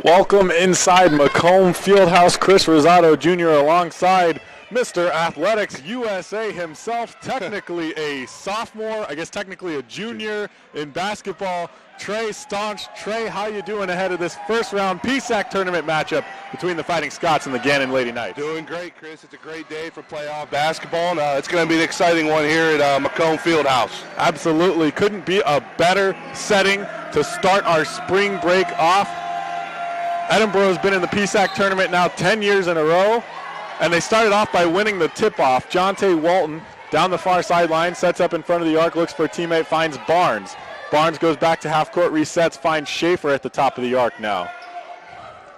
Welcome inside Macomb Fieldhouse. Chris Rosado Jr. alongside Mr. Athletics USA himself, technically a sophomore, I guess technically a junior in basketball, Trey Staunch. Trey, how you doing ahead of this first round PSAC tournament matchup between the Fighting Scots and the Gannon Lady Knights? Doing great, Chris. It's a great day for playoff basketball, and it's going to be an exciting one here at Macomb Fieldhouse. Absolutely. Couldn't be a better setting to start our spring break off. Edinboro's been in the PSAC tournament now 10 years in a row, and they started off by winning the tip-off. Jonte Walton down the far sideline, sets up in front of the arc, looks for a teammate, finds Barnes. Barnes goes back to half-court, resets, finds Schaefer at the top of the arc now.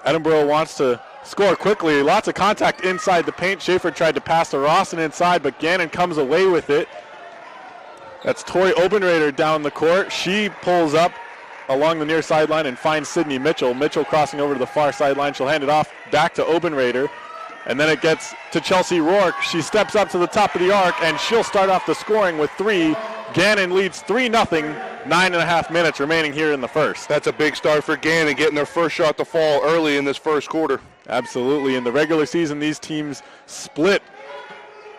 Edinboro wants to score quickly. Lots of contact inside the paint. Schaefer tried to pass to Rawson inside, but Gannon comes away with it. That's Tori Obenrader down the court. She pulls up along the near sideline and finds Sydney Mitchell. Mitchell crossing over to the far sideline. She'll hand it off back to Obenrader. And then it gets to Chelsea Rourke. She steps up to the top of the arc, and she'll start off the scoring with three. Gannon leads 3-0, 9.5 minutes remaining here in the first. That's a big start for Gannon, getting their first shot to fall early in this first quarter. Absolutely. In the regular season, these teams split,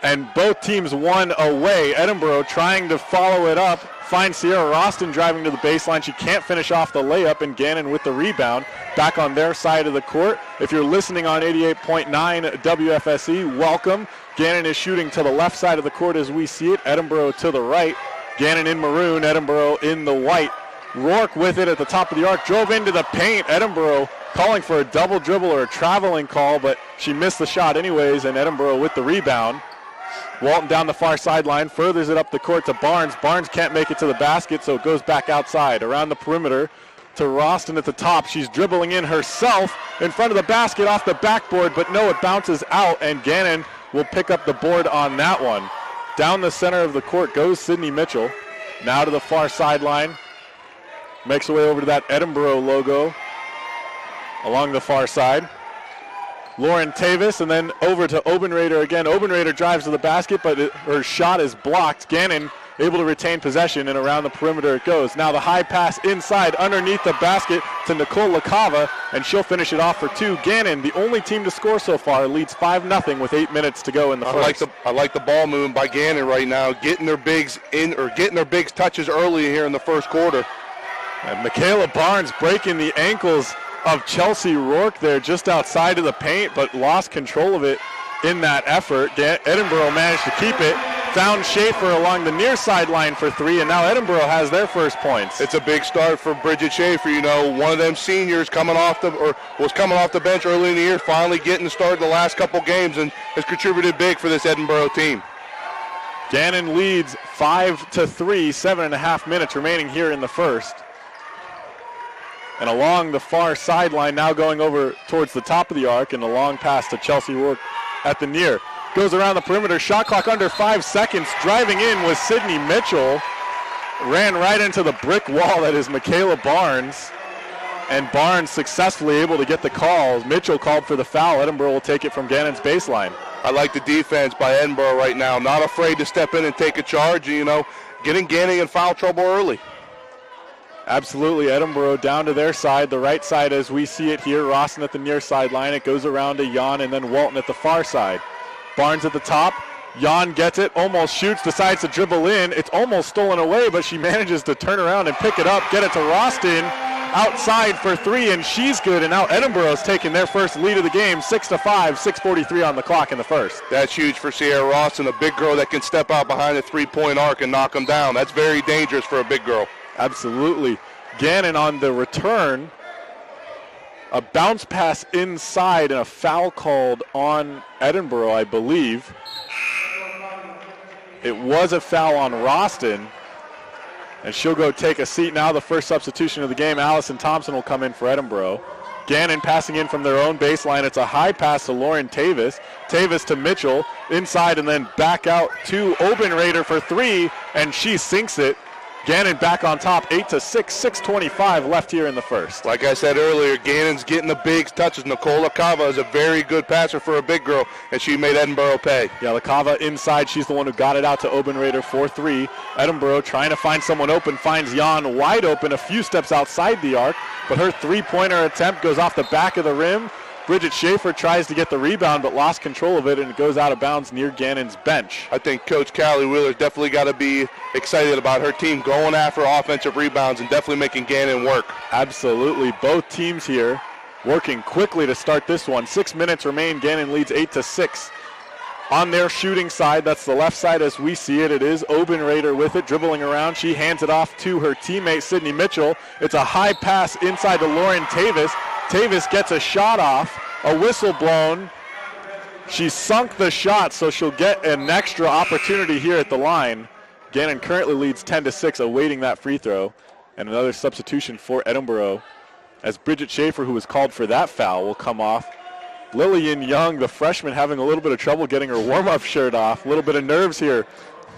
and both teams won away. Edinboro trying to follow it up. Finds Sierra Roston driving to the baseline. She can't finish off the layup, and Gannon with the rebound back on their side of the court. If you're listening on 88.9 WFSE, welcome. Gannon is shooting to the left side of the court as we see it. Edinboro to the right. Gannon in maroon, Edinboro in the white. Rourke with it at the top of the arc. Drove into the paint. Edinboro calling for a double dribble or a traveling call, but she missed the shot anyways, and Edinboro with the rebound. Walton down the far sideline, furthers it up the court to Barnes. Barnes can't make it to the basket, so it goes back outside. Around the perimeter to Roston at the top. She's dribbling in herself in front of the basket off the backboard, but no, it bounces out, and Gannon will pick up the board on that one. Down the center of the court goes Sydney Mitchell. Now to the far sideline. Makes her way over to that Edinboro logo along the far side. Lauren Tavis, and then over to Obenrader again. Obenrader drives to the basket, but her shot is blocked. Gannon able to retain possession, and around the perimeter it goes. Now the high pass inside underneath the basket to Nicole LaCava, and she'll finish it off for two. Gannon, the only team to score so far, leads 5-0 with 8 minutes to go in the first. I like the ball movement by Gannon right now, getting their bigs in, or getting their bigs touches early here in the first quarter. And Michaela Barnes breaking the ankles of Chelsea Rourke there just outside of the paint, but lost control of it in that effort. Edinboro managed to keep it. Found Schaefer along the near sideline for three, and now Edinboro has their first points. It's a big start for Bridget Schaefer. You know, one of them seniors was coming off the bench early in the year, finally getting the start in the last couple games, and has contributed big for this Edinboro team. Gannon leads 5-3, 7.5 minutes remaining here in the first. And along the far sideline, now going over towards the top of the arc, and a long pass to Chelsea Rourke at the near. Goes around the perimeter, shot clock under 5 seconds. Driving in was Sydney Mitchell. Ran right into the brick wall that is Michaela Barnes. And Barnes successfully able to get the call. Mitchell called for the foul. Edinboro will take it from Gannon's baseline. I like the defense by Edinboro right now. Not afraid to step in and take a charge, you know, getting Gannon in foul trouble early. Absolutely. Edinboro down to their side, the right side as we see it here. Rawson at the near sideline. It goes around to Jan and then Walton at the far side. Barnes at the top. Jan gets it, almost shoots, decides to dribble in. It's almost stolen away, but she manages to turn around and pick it up, get it to Roston outside for three, and she's good. And now Edinboro's taking their first lead of the game, 6-5, 6:43 on the clock in the first. That's huge for Sierra Roston, a big girl that can step out behind the three-point arc and knock them down. That's very dangerous for a big girl. Absolutely. Gannon on the return. A bounce pass inside and a foul called on Edinboro, I believe. It was a foul on Roston. And she'll go take a seat now. The first substitution of the game, Allison Thompson, will come in for Edinboro. Gannon passing in from their own baseline. It's a high pass to Lauren Tavis. Tavis to Mitchell. Inside and then back out to Obenrader for three. And she sinks it. Gannon back on top, 8-6, 6:25 left here in the first. Like I said earlier, Gannon's getting the big touches. Nicole LaCava is a very good passer for a big girl, and she made Edinboro pay. Yeah, LaCava inside. She's the one who got it out to Obenrader for three. Edinboro trying to find someone open, finds Jan wide open, a few steps outside the arc. but her three-pointer attempt goes off the back of the rim. Bridget Schaefer tries to get the rebound, but lost control of it, and it goes out of bounds near Gannon's bench. I think Coach Callie Wheeler's definitely got to be excited about her team going after offensive rebounds and definitely making Gannon work. Absolutely. Both teams here working quickly to start this one. 6 minutes remain. Gannon leads 8-6. On their shooting side, that's the left side as we see it. It is Obenrader with it, dribbling around. She hands it off to her teammate, Sydney Mitchell. It's a high pass inside to Lauren Tavis. Tavis gets a shot off, a whistle blown. She sunk the shot, so she'll get an extra opportunity here at the line. Gannon currently leads 10-6, awaiting that free throw. And another substitution for Edinboro, as Bridget Schaefer, who was called for that foul, will come off. Lillian Young, the freshman, having a little bit of trouble getting her warm-up shirt off. A little bit of nerves here.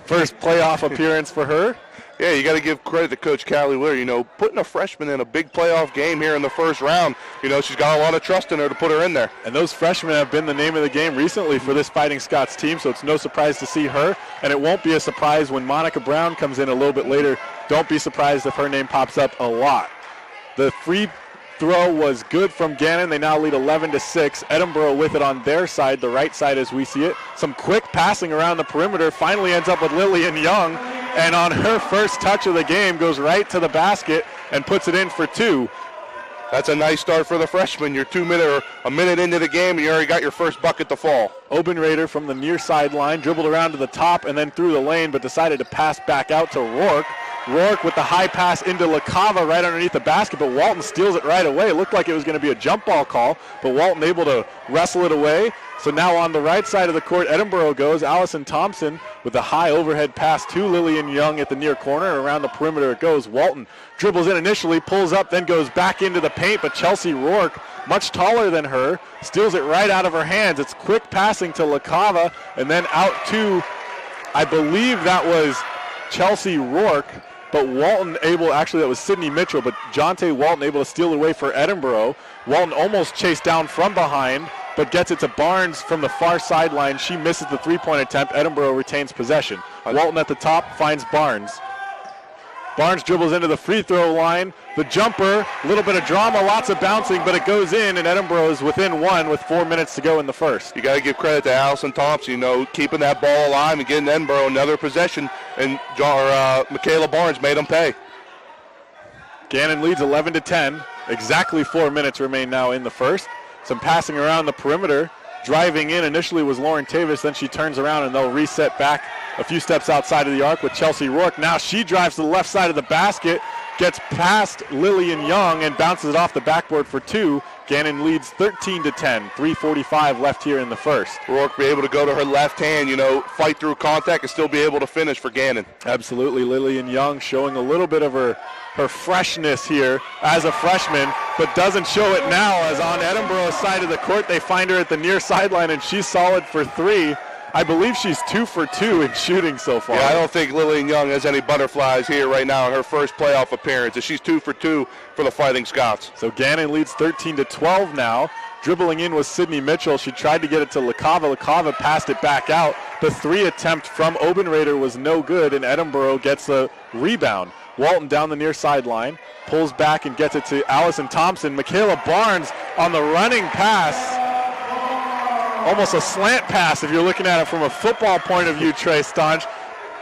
First playoff appearance for her. Yeah, you got to give credit to Coach Callie Wheeler. You know, putting a freshman in a big playoff game here in the first round, you know, she's got a lot of trust in her to put her in there. And those freshmen have been the name of the game recently for this Fighting Scots team, so it's no surprise to see her. And it won't be a surprise when Monica Brown comes in a little bit later. Don't be surprised if her name pops up a lot. The free throw was good from Gannon. They now lead 11-6. Edinboro with it on their side, the right side as we see it. Some quick passing around the perimeter. Finally ends up with Lillian Young. And on her first touch of the game, goes right to the basket and puts it in for two. That's a nice start for the freshman. You're a minute into the game, and you already got your first bucket to fall. Obenrader from the near sideline, dribbled around to the top and then through the lane, but decided to pass back out to Rourke. Rourke with the high pass into LaCava right underneath the basket, but Walton steals it right away. It looked like it was going to be a jump ball call, but Walton able to wrestle it away. So now on the right side of the court, Edinboro goes. Allison Thompson with the high overhead pass to Lillian Young at the near corner. Around the perimeter it goes. Walton dribbles in initially, pulls up, then goes back into the paint, but Chelsea Rourke, much taller than her, steals it right out of her hands. It's quick passing to LaCava, and then out to, I believe that was Chelsea Rourke, but Walton actually that was Sydney Mitchell, but Jonte Walton able to steal it away for Edinboro. Walton almost chased down from behind, but gets it to Barnes from the far sideline. She misses the three-point attempt. Edinboro retains possession. Walton at the top finds Barnes. Barnes dribbles into the free throw line. The jumper, a little bit of drama, lots of bouncing, but it goes in, and Edinboro is within one with 4 minutes to go in the first. You got to give credit to Allison Thompson, you know, keeping that ball alive and getting Edinboro another possession, and Michaela Barnes made them pay. Gannon leads 11-10. Exactly 4 minutes remain now in the first. Some passing around the perimeter. Driving in initially was Lauren Tavis, then she turns around and they'll reset back a few steps outside of the arc with Chelsea Rourke. Now she drives to the left side of the basket, gets past Lillian Young and bounces it off the backboard for two. Gannon leads 13-10, 3:45 left here in the first. Rourke be able to go to her left hand, you know, fight through contact and still be able to finish for Gannon. Absolutely. Lillian Young showing a little bit of her freshness here as a freshman, but doesn't show it now, as on Edinboro's side of the court they find her at the near sideline and she's solid for three. I believe she's 2 for 2 in shooting so far. Yeah, I don't think Lillian Young has any butterflies here right now in her first playoff appearance. She's 2 for 2 for the Fighting Scots. So Gannon leads 13-12 now. Dribbling in was Sydney Mitchell. She tried to get it to LaCava. LaCava passed it back out. The three attempt from Obenrader was no good, and Edinboro gets the rebound. Walton down the near sideline, pulls back and gets it to Allison Thompson. Michaela Barnes on the running pass. Almost a slant pass if you're looking at it from a football point of view, Trey Staunch.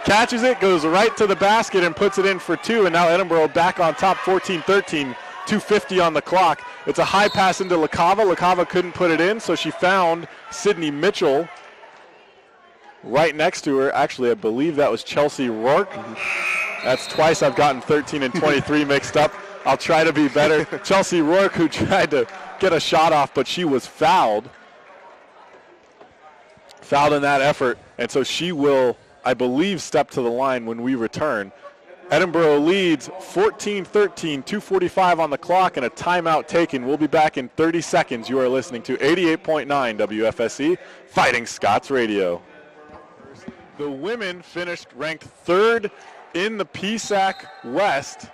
Catches it, goes right to the basket and puts it in for two, and now Edinboro back on top, 14-13, 2:50 on the clock. It's a high pass into LaCava. LaCava couldn't put it in, so she found Sydney Mitchell right next to her. Actually, I believe that was Chelsea Rourke. That's twice I've gotten 13 and 23 mixed up. I'll try to be better. Chelsea Rourke, who tried to get a shot off, but she was fouled. Fouled in that effort, and so she will, I believe, step to the line when we return. Edinboro leads 14-13, 2:45 on the clock, and a timeout taken. We'll be back in 30 seconds. You are listening to 88.9 WFSC, Fighting Scots Radio. The women finished ranked third in the PSAC West,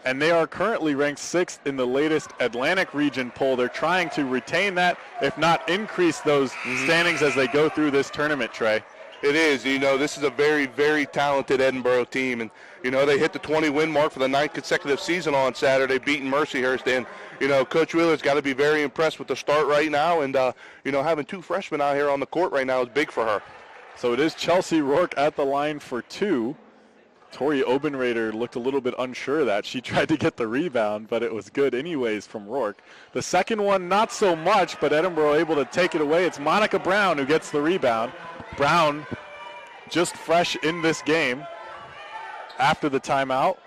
and they are currently ranked 6th in the latest Atlantic region poll. They're trying to retain that, if not increase those standings as they go through this tournament, Trey. It is. You know, this is a very, very talented Edinboro team. And, you know, they hit the 20-win mark for the 9th consecutive season on Saturday, beating Mercyhurst. And, you know, Coach Wheeler's got to be very impressed with the start right now. And, you know, having 2 freshmen out here on the court right now is big for her. So it is Chelsea Rourke at the line for 2. Tori Obenrader looked a little bit unsure of that. She tried to get the rebound, but it was good anyways from Rourke. The second one, not so much, but Edinboro able to take it away. It's Monica Brown who gets the rebound. Brown just fresh in this game after the timeout.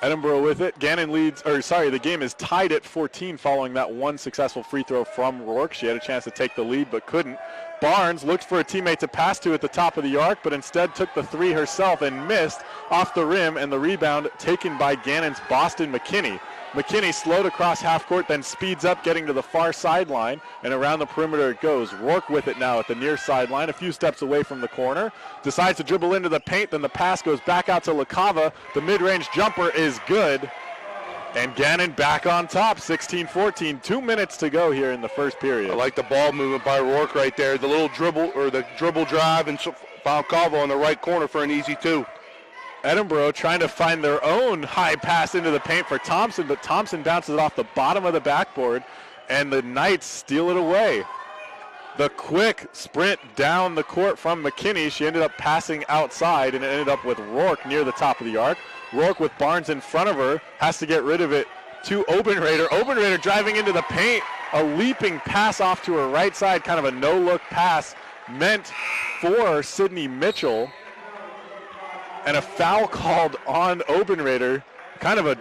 Edinboro with it. Gannon leads, the game is tied at 14 following that one successful free throw from Rourke. She had a chance to take the lead but couldn't. Barnes looked for a teammate to pass to at the top of the arc, but instead took the 3 herself and missed off the rim, and the rebound taken by Gannon's Boston McKinney. McKinney slowed across half court, then speeds up, getting to the far sideline, and around the perimeter it goes. Rourke with it now at the near sideline, a few steps away from the corner. Decides to dribble into the paint, then the pass goes back out to LaCava. The mid-range jumper is good, and Gannon back on top, 16-14. 2 minutes to go here in the first period. I like the ball movement by Rourke right there. The little dribble, or the dribble drive, and found Calvo in the right corner for an easy 2. Edinboro trying to find their own high pass into the paint for Thompson, but Thompson bounces it off the bottom of the backboard, and the Knights steal it away. The quick sprint down the court from McKinney. She ended up passing outside, and it ended up with Rourke near the top of the arc. Rourke with Barnes in front of her, has to get rid of it to Obenrader. Obenrader driving into the paint, a leaping pass off to her right side, kind of a no-look pass meant for Sydney Mitchell. And a foul called on Obenrader, kind of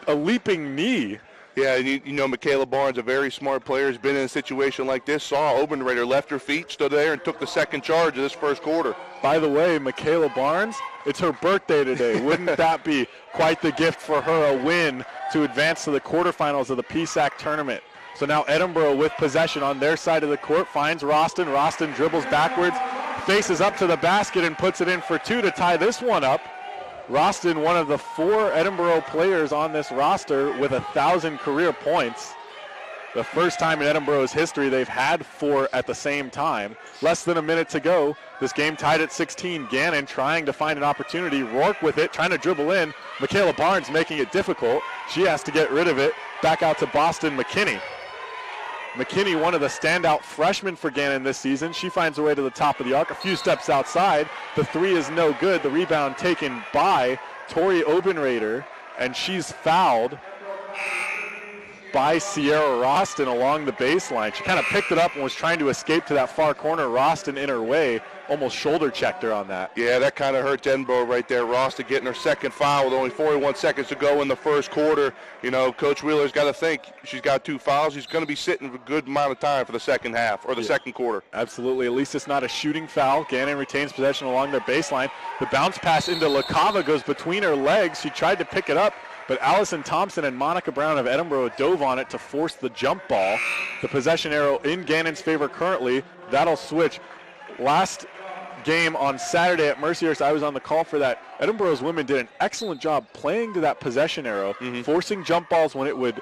a leaping knee. Yeah, you know, Michaela Barnes, a very smart player, has been in a situation like this, saw Obenrader, left her feet, stood there, and took the second charge of this first quarter. By the way, Michaela Barnes, it's her birthday today. Wouldn't that be quite the gift for her, a win to advance to the quarterfinals of the PSAC tournament? So now Edinboro with possession on their side of the court, finds Roston. Roston dribbles backwards, faces up to the basket and puts it in for 2 to tie this one up. Roston, one of the 4 Edinboro players on this roster with 1,000 career points. The first time in Edinboro's history they've had 4 at the same time. Less than a minute to go. This game tied at 16. Gannon trying to find an opportunity. Rourke with it, trying to dribble in. Michaela Barnes making it difficult. She has to get rid of it. Back out to Boston McKinney. McKinney, one of the standout freshmen for Gannon this season. She finds her way to the top of the arc, a few steps outside. The 3 is no good. The rebound taken by Tori Obenrader, and she's fouled by Sierra Roston along the baseline. She kind of picked it up and was trying to escape to that far corner. Roston in her way, almost shoulder checked her on that. Yeah, that kind of hurt Edinboro right there. Roston getting her second foul with only 41 seconds to go in the first quarter. You know, Coach Wheeler's got to think she's got 2 fouls. She's going to be sitting for a good amount of time for the second half, or the second quarter. Absolutely. At least it's not a shooting foul. Gannon retains possession along their baseline. The bounce pass into LaCava goes between her legs. She tried to pick it up, but Allison Thompson and Monica Brown of Edinboro dove on it to force the jump ball. The possession arrow in Gannon's favor currently. That'll switch. Last game on Saturday at Mercyhurst, I was on the call for that. Edinboro's women did an excellent job playing to that possession arrow, forcing jump balls when it would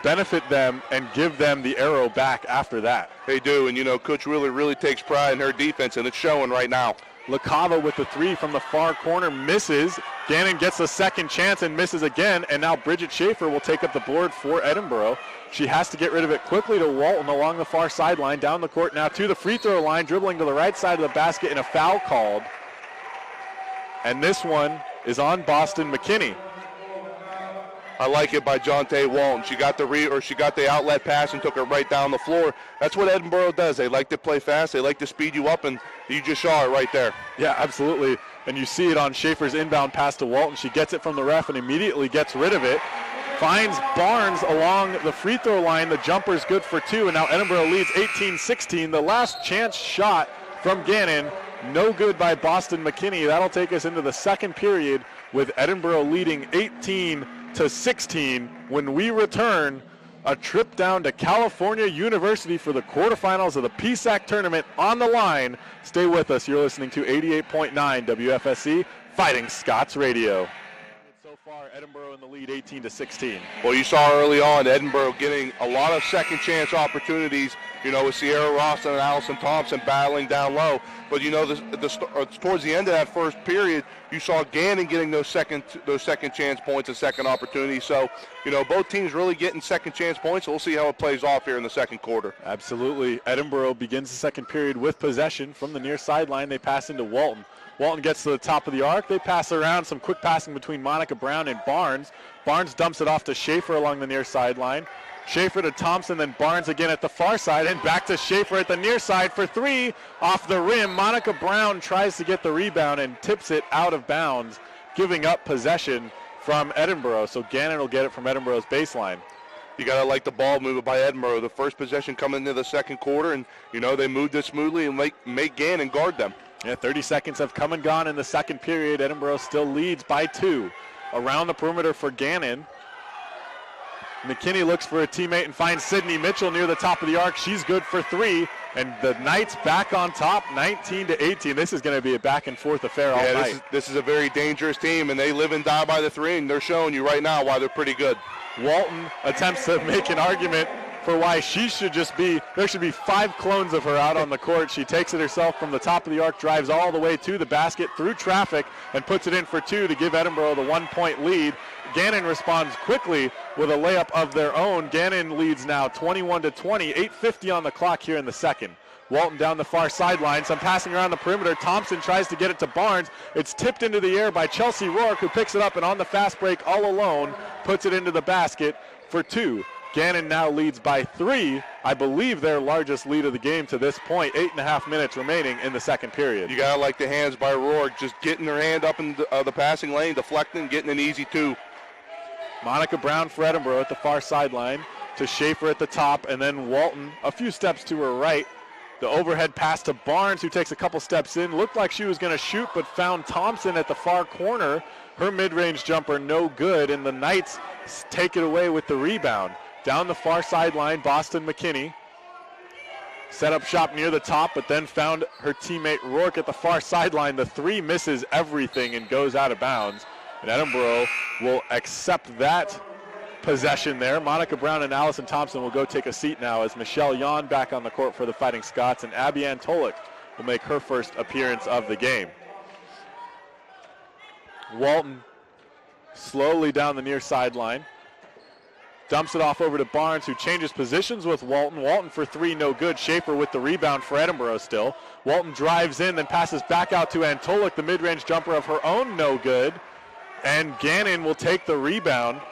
benefit them and give them the arrow back after that. They do, and you know, Coach Wheeler really takes pride in her defense, and it's showing right now. LaCava with the 3 from the far corner misses. Gannon gets a second chance and misses again, and now Bridget Schaefer will take up the board for Edinboro. She has to get rid of it quickly to Walton along the far sideline, down the court now to the free throw line, dribbling to the right side of the basket, and a foul called. And this one is on Boston McKinney. I like it by Jonte Walton. She got the outlet pass and took it right down the floor. That's what Edinboro does. They like to play fast. They like to speed you up, and you just saw it right there. Yeah, absolutely. And you see it on Schaefer's inbound pass to Walton. She gets it from the ref and immediately gets rid of it. Finds Barnes along the free throw line. The jumper's good for 2, and now Edinboro leads 18-16. The last chance shot from Gannon, no good by Boston McKinney. That'll take us into the second period with Edinboro leading 18-16. When we return, a trip down to California University for the quarterfinals of the PSAC tournament on the line. Stay with us. You're listening to 88.9 WFSC Fighting Scots Radio. So far, Edinboro in the lead 18-16. Well, you saw early on Edinboro getting a lot of second chance opportunities, with Sierra Roston and Allison Thompson battling down low. But, towards the end of that first period, you saw Gannon getting those second chance points and second opportunities. So, both teams really getting second chance points. So we'll see how it plays off here in the second quarter. Absolutely. Edinboro begins the second period with possession from the near sideline. They pass into Walton. Walton gets to the top of the arc. They pass around, some quick passing between Monica Brown and Barnes. Barnes dumps it off to Schaefer along the near sideline. Schaefer to Thompson, then Barnes again at the far side, and back to Schaefer at the near side for three off the rim. Monica Brown tries to get the rebound and tips it out of bounds, giving up possession from Edinboro. So Gannon will get it from Edinboro's baseline. You got to like the ball movement by Edinboro. The first possession coming into the second quarter, and, they moved it smoothly and make Gannon guard them. Yeah, 30 seconds have come and gone in the second period. Edinboro still leads by 2. Around the perimeter for Gannon. McKinney looks for a teammate and finds Sydney Mitchell near the top of the arc. She's good for 3, and the Knights back on top, 19-18. This is going to be a back-and-forth affair all night. This is a very dangerous team, and they live and die by the 3, and they're showing you right now why they're pretty good. Walton attempts to make an argument for why she should there should be 5 clones of her out on the court. She takes it herself from the top of the arc, drives all the way to the basket through traffic, and puts it in for 2 to give Edinboro the 1-point lead. Gannon responds quickly with a layup of their own. Gannon leads now 21-20, 8:50 on the clock here in the second. Walton down the far sideline, some passing around the perimeter. Thompson tries to get it to Barnes. It's tipped into the air by Chelsea Rourke, who picks it up and on the fast break all alone puts it into the basket for 2. Gannon now leads by 3, I believe their largest lead of the game to this point. 8.5 minutes remaining in the second period. You got to like the hands by Rourke, just getting her hand up in the passing lane, deflecting, getting an easy 2. Monica Brown for Edinboro at the far sideline to Schaefer at the top, and then Walton a few steps to her right. The overhead pass to Barnes, who takes a couple steps in. Looked like she was going to shoot, but found Thompson at the far corner. Her mid-range jumper no good, and the Knights take it away with the rebound. Down the far sideline, Boston McKinney set up shop near the top, but then found her teammate Rourke at the far sideline. The 3 misses everything and goes out of bounds. And Edinboro will accept that possession there. Monica Brown and Allison Thompson will go take a seat now as Michelle Yon back on the court for the Fighting Scots, and Abby Antolik will make her first appearance of the game. Walton slowly down the near sideline. Dumps it off over to Barnes, who changes positions with Walton. Walton for 3, no good. Schaefer with the rebound for Edinboro still. Walton drives in, then passes back out to Antolik. The mid-range jumper of her own, no good. And Gannon will take the rebound.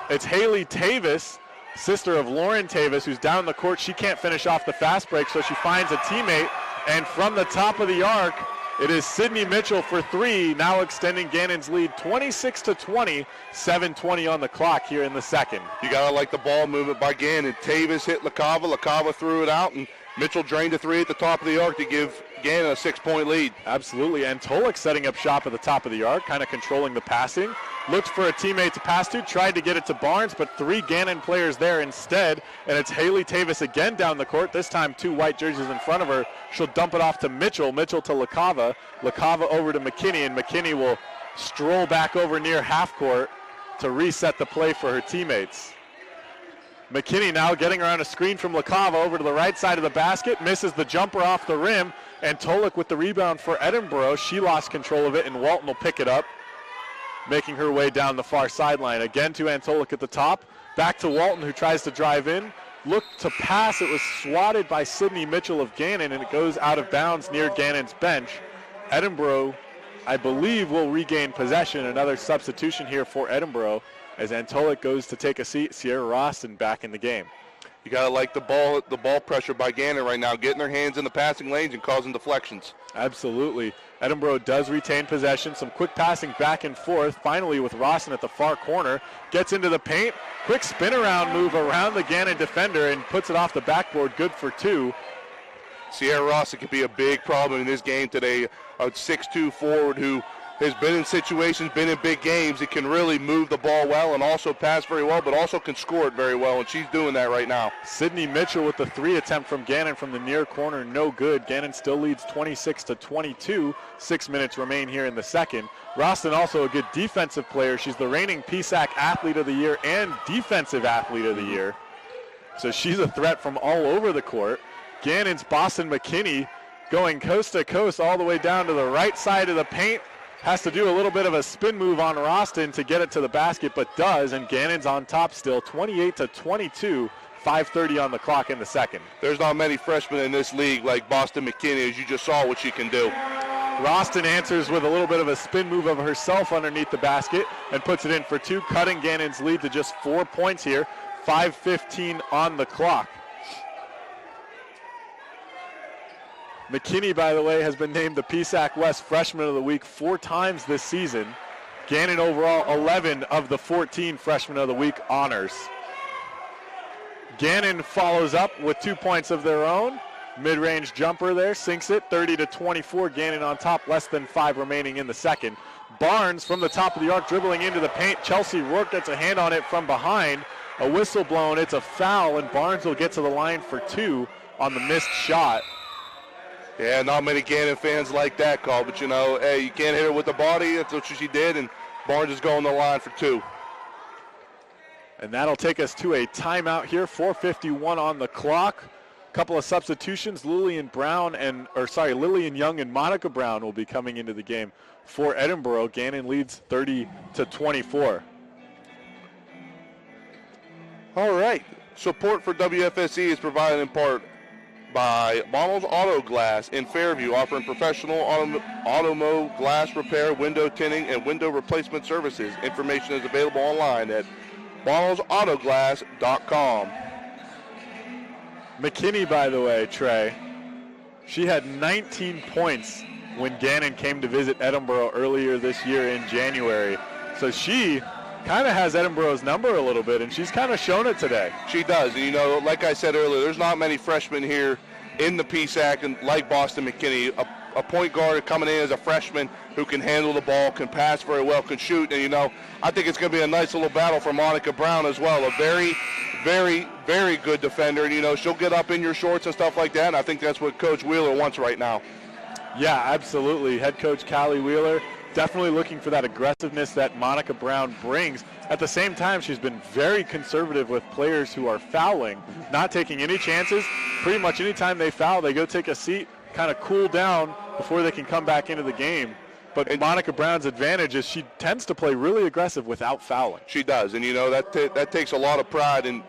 It's Haley Tavis, sister of Lauren Tavis, who's down the court. She can't finish off the fast break, so she finds a teammate. And from the top of the arc, it is Sydney Mitchell for 3, now extending Gannon's lead 26-20, 7:20 on the clock here in the second. You got to like the ball movement by Gannon. Tavis hit LaCava. LaCava threw it out, and Mitchell drained a 3 at the top of the arc to give Gannon a 6-point lead. Absolutely. Antolik setting up shop at the top of the arc, kind of controlling the passing. Looked for a teammate to pass to, tried to get it to Barnes, but 3 Gannon players there instead. And it's Haley Tavis again down the court, this time 2 white jerseys in front of her. She'll dump it off to Mitchell. Mitchell to LaCava. LaCava over to McKinney, and McKinney will stroll back over near half court to reset the play for her teammates. McKinney now getting around a screen from LaCava over to the right side of the basket, misses the jumper off the rim, and Tolik with the rebound for Edinboro. She lost control of it, and Walton will pick it up, making her way down the far sideline. Again to Antolik at the top, back to Walton, who tries to drive in, looked to pass. It was swatted by Sydney Mitchell of Gannon, and it goes out of bounds near Gannon's bench. Edinboro, I believe, will regain possession. Another substitution here for Edinboro as Antolik goes to take a seat. Sierra Roston back in the game. You got to like the ball pressure by Gannon right now, getting their hands in the passing lanes and causing deflections. Absolutely. Edinboro does retain possession. Some quick passing back and forth. Finally with Roston at the far corner. Gets into the paint. Quick spin around move around the Gannon defender and puts it off the backboard. Good for 2. Sierra Roston could be a big problem in this game today. A 6'2 forward who has been in situations, been in big games. He can really move the ball well and also pass very well, but also can score it very well, and she's doing that right now. Sydney Mitchell with the 3 attempt from Gannon from the near corner, no good. Gannon still leads 26-22. 6 minutes remain here in the second. Roston also a good defensive player. She's the reigning PSAC Athlete of the Year and Defensive Athlete of the Year. So she's a threat from all over the court. Gannon's Boston McKinney going coast to coast all the way down to the right side of the paint. Has to do a little bit of a spin move on Roston to get it to the basket, but does, and Gannon's on top still, 28-22, 5:30 on the clock in the second. There's not many freshmen in this league like Boston McKinney, as you just saw what she can do. Roston answers with a little bit of a spin move of herself underneath the basket and puts it in for 2, cutting Gannon's lead to just 4 points here, 5:15 on the clock. McKinney, by the way, has been named the PSAC West Freshman of the Week 4 times this season. Gannon overall 11 of the 14 Freshman of the Week honors. Gannon follows up with 2 points of their own. Mid-range jumper there, sinks it, 30-24. Gannon on top, less than 5 remaining in the second. Barnes from the top of the arc dribbling into the paint. Chelsea Rourke gets a hand on it from behind. A whistle blown, it's a foul, and Barnes will get to the line for 2 on the missed shot. Yeah, not many Gannon fans like that call, but hey, you can't hit her with the body. That's what she did, and Barnes is going to the line for 2. And that'll take us to a timeout here, 4:51 on the clock. Couple of substitutions, Lillian Young and Monica Brown will be coming into the game for Edinboro. Gannon leads 30-24. All right, support for WFSE is provided in part by Bonald's Auto Glass in Fairview, offering professional automo glass repair, window tinting, and window replacement services. Information is available online at bonaldsautoglass.com. McKinney, by the way, Trey, she had 19 points when Gannon came to visit Edinboro earlier this year in January. So she kind of has Edinboro's number a little bit, and she's kind of shown it today. She does. And, like I said earlier, there's not many freshmen here in the PSAC and like Boston McKinney. A point guard coming in as a freshman who can handle the ball, can pass very well, can shoot. And, I think it's going to be a nice little battle for Monica Brown as well. A very, very, very good defender. And, she'll get up in your shorts and stuff like that. And I think that's what Coach Wheeler wants right now. Yeah, absolutely. Head coach Callie Wheeler definitely looking for that aggressiveness that Monica Brown brings. At the same time, she's been very conservative with players who are fouling, not taking any chances. Pretty much any time they foul, they go take a seat, kind of cool down before they can come back into the game. But Monica Brown's advantage is she tends to play really aggressive without fouling. She does, and that takes a lot of pride in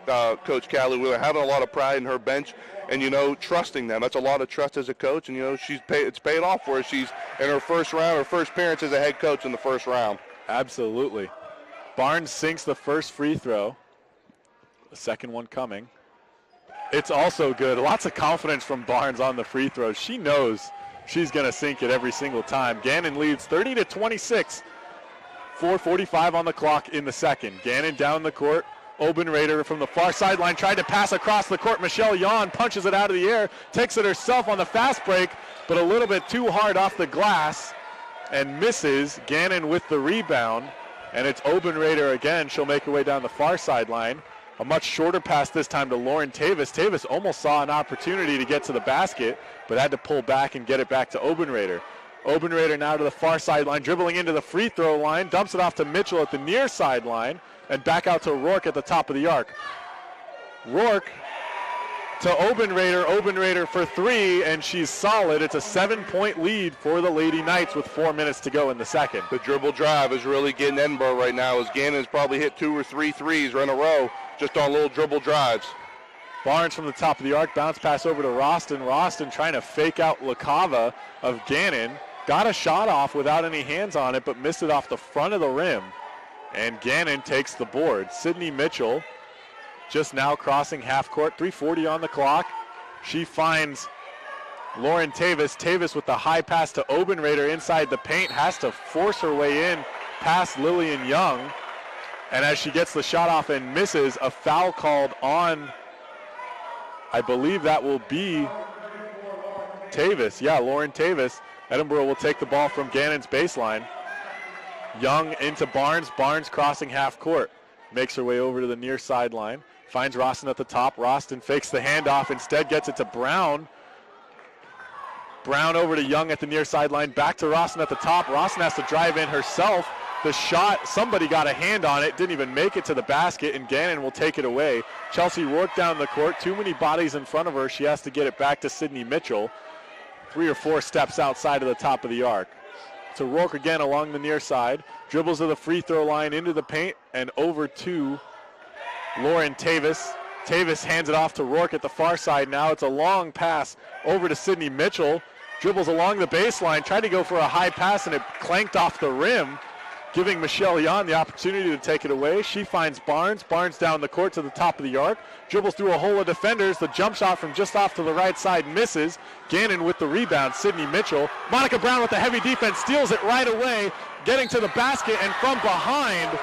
Coach Callie Wheeler, having a lot of pride in her bench, and trusting them. That's a lot of trust as a coach, and it's paid off for her. She's in her first round, her first appearance as a head coach in the first round. Absolutely. Barnes sinks the first free throw. The second one coming. It's also good. Lots of confidence from Barnes on the free throw. She knows she's going to sink it every single time. Gannon leads 30-26. 4:45 on the clock in the second. Gannon down the court. Obenrader from the far sideline tried to pass across the court. Michelle Yon punches it out of the air, takes it herself on the fast break, but a little bit too hard off the glass and misses. Gannon with the rebound, and it's Obenrader again. She'll make her way down the far sideline. A much shorter pass this time to Lauren Tavis. Tavis almost saw an opportunity to get to the basket, but had to pull back and get it back to Obenrader. Obenrader now to the far sideline, dribbling into the free throw line, dumps it off to Mitchell at the near sideline, and back out to Rourke at the top of the arc. Rourke to Obenrader for 3, and she's solid. It's a 7-point lead for the Lady Knights with 4 minutes to go in the second. The dribble drive is really getting Edinboro right now, as Gannon's probably hit 2 or 3 threes in a row just on little dribble drives. Barnes from the top of the arc, bounce pass over to Roston. Roston trying to fake out LaCava of Gannon. Got a shot off without any hands on it, but missed it off the front of the rim. And Gannon takes the board. Sydney Mitchell just now crossing half court, 3:40 on the clock. She finds Lauren Tavis. Tavis with the high pass to Obenrader inside the paint, has to force her way in past Lillian Young. And as she gets the shot off and misses, a foul called on, I believe that will be Tavis. Yeah, Lauren Tavis. Edinboro will take the ball from Gannon's baseline. Young into Barnes. Barnes crossing half court. Makes her way over to the near sideline. Finds Roston at the top. Roston fakes the handoff. Instead gets it to Brown. Brown over to Young at the near sideline. Back to Roston at the top. Roston has to drive in herself. The shot, somebody got a hand on it. Didn't even make it to the basket, and Gannon will take it away. Chelsea Rourke down the court. Too many bodies in front of her. She has to get it back to Sydney Mitchell. 3 or 4 steps outside of the top of the arc. To Rourke again along the near side. Dribbles to the free throw line into the paint and over to Lauren Tavis. Tavis hands it off to Rourke at the far side now. It's a long pass over to Sydney Mitchell. Dribbles along the baseline. Tried to go for a high pass and it clanked off the rim, giving Michelle Yon the opportunity to take it away. She finds Barnes. Barnes down the court to the top of the arc. Dribbles through a hole of defenders. The jump shot from just off to the right side misses. Gannon with the rebound. Sydney Mitchell. Monica Brown with the heavy defense. Steals it right away. Getting to the basket and from behind,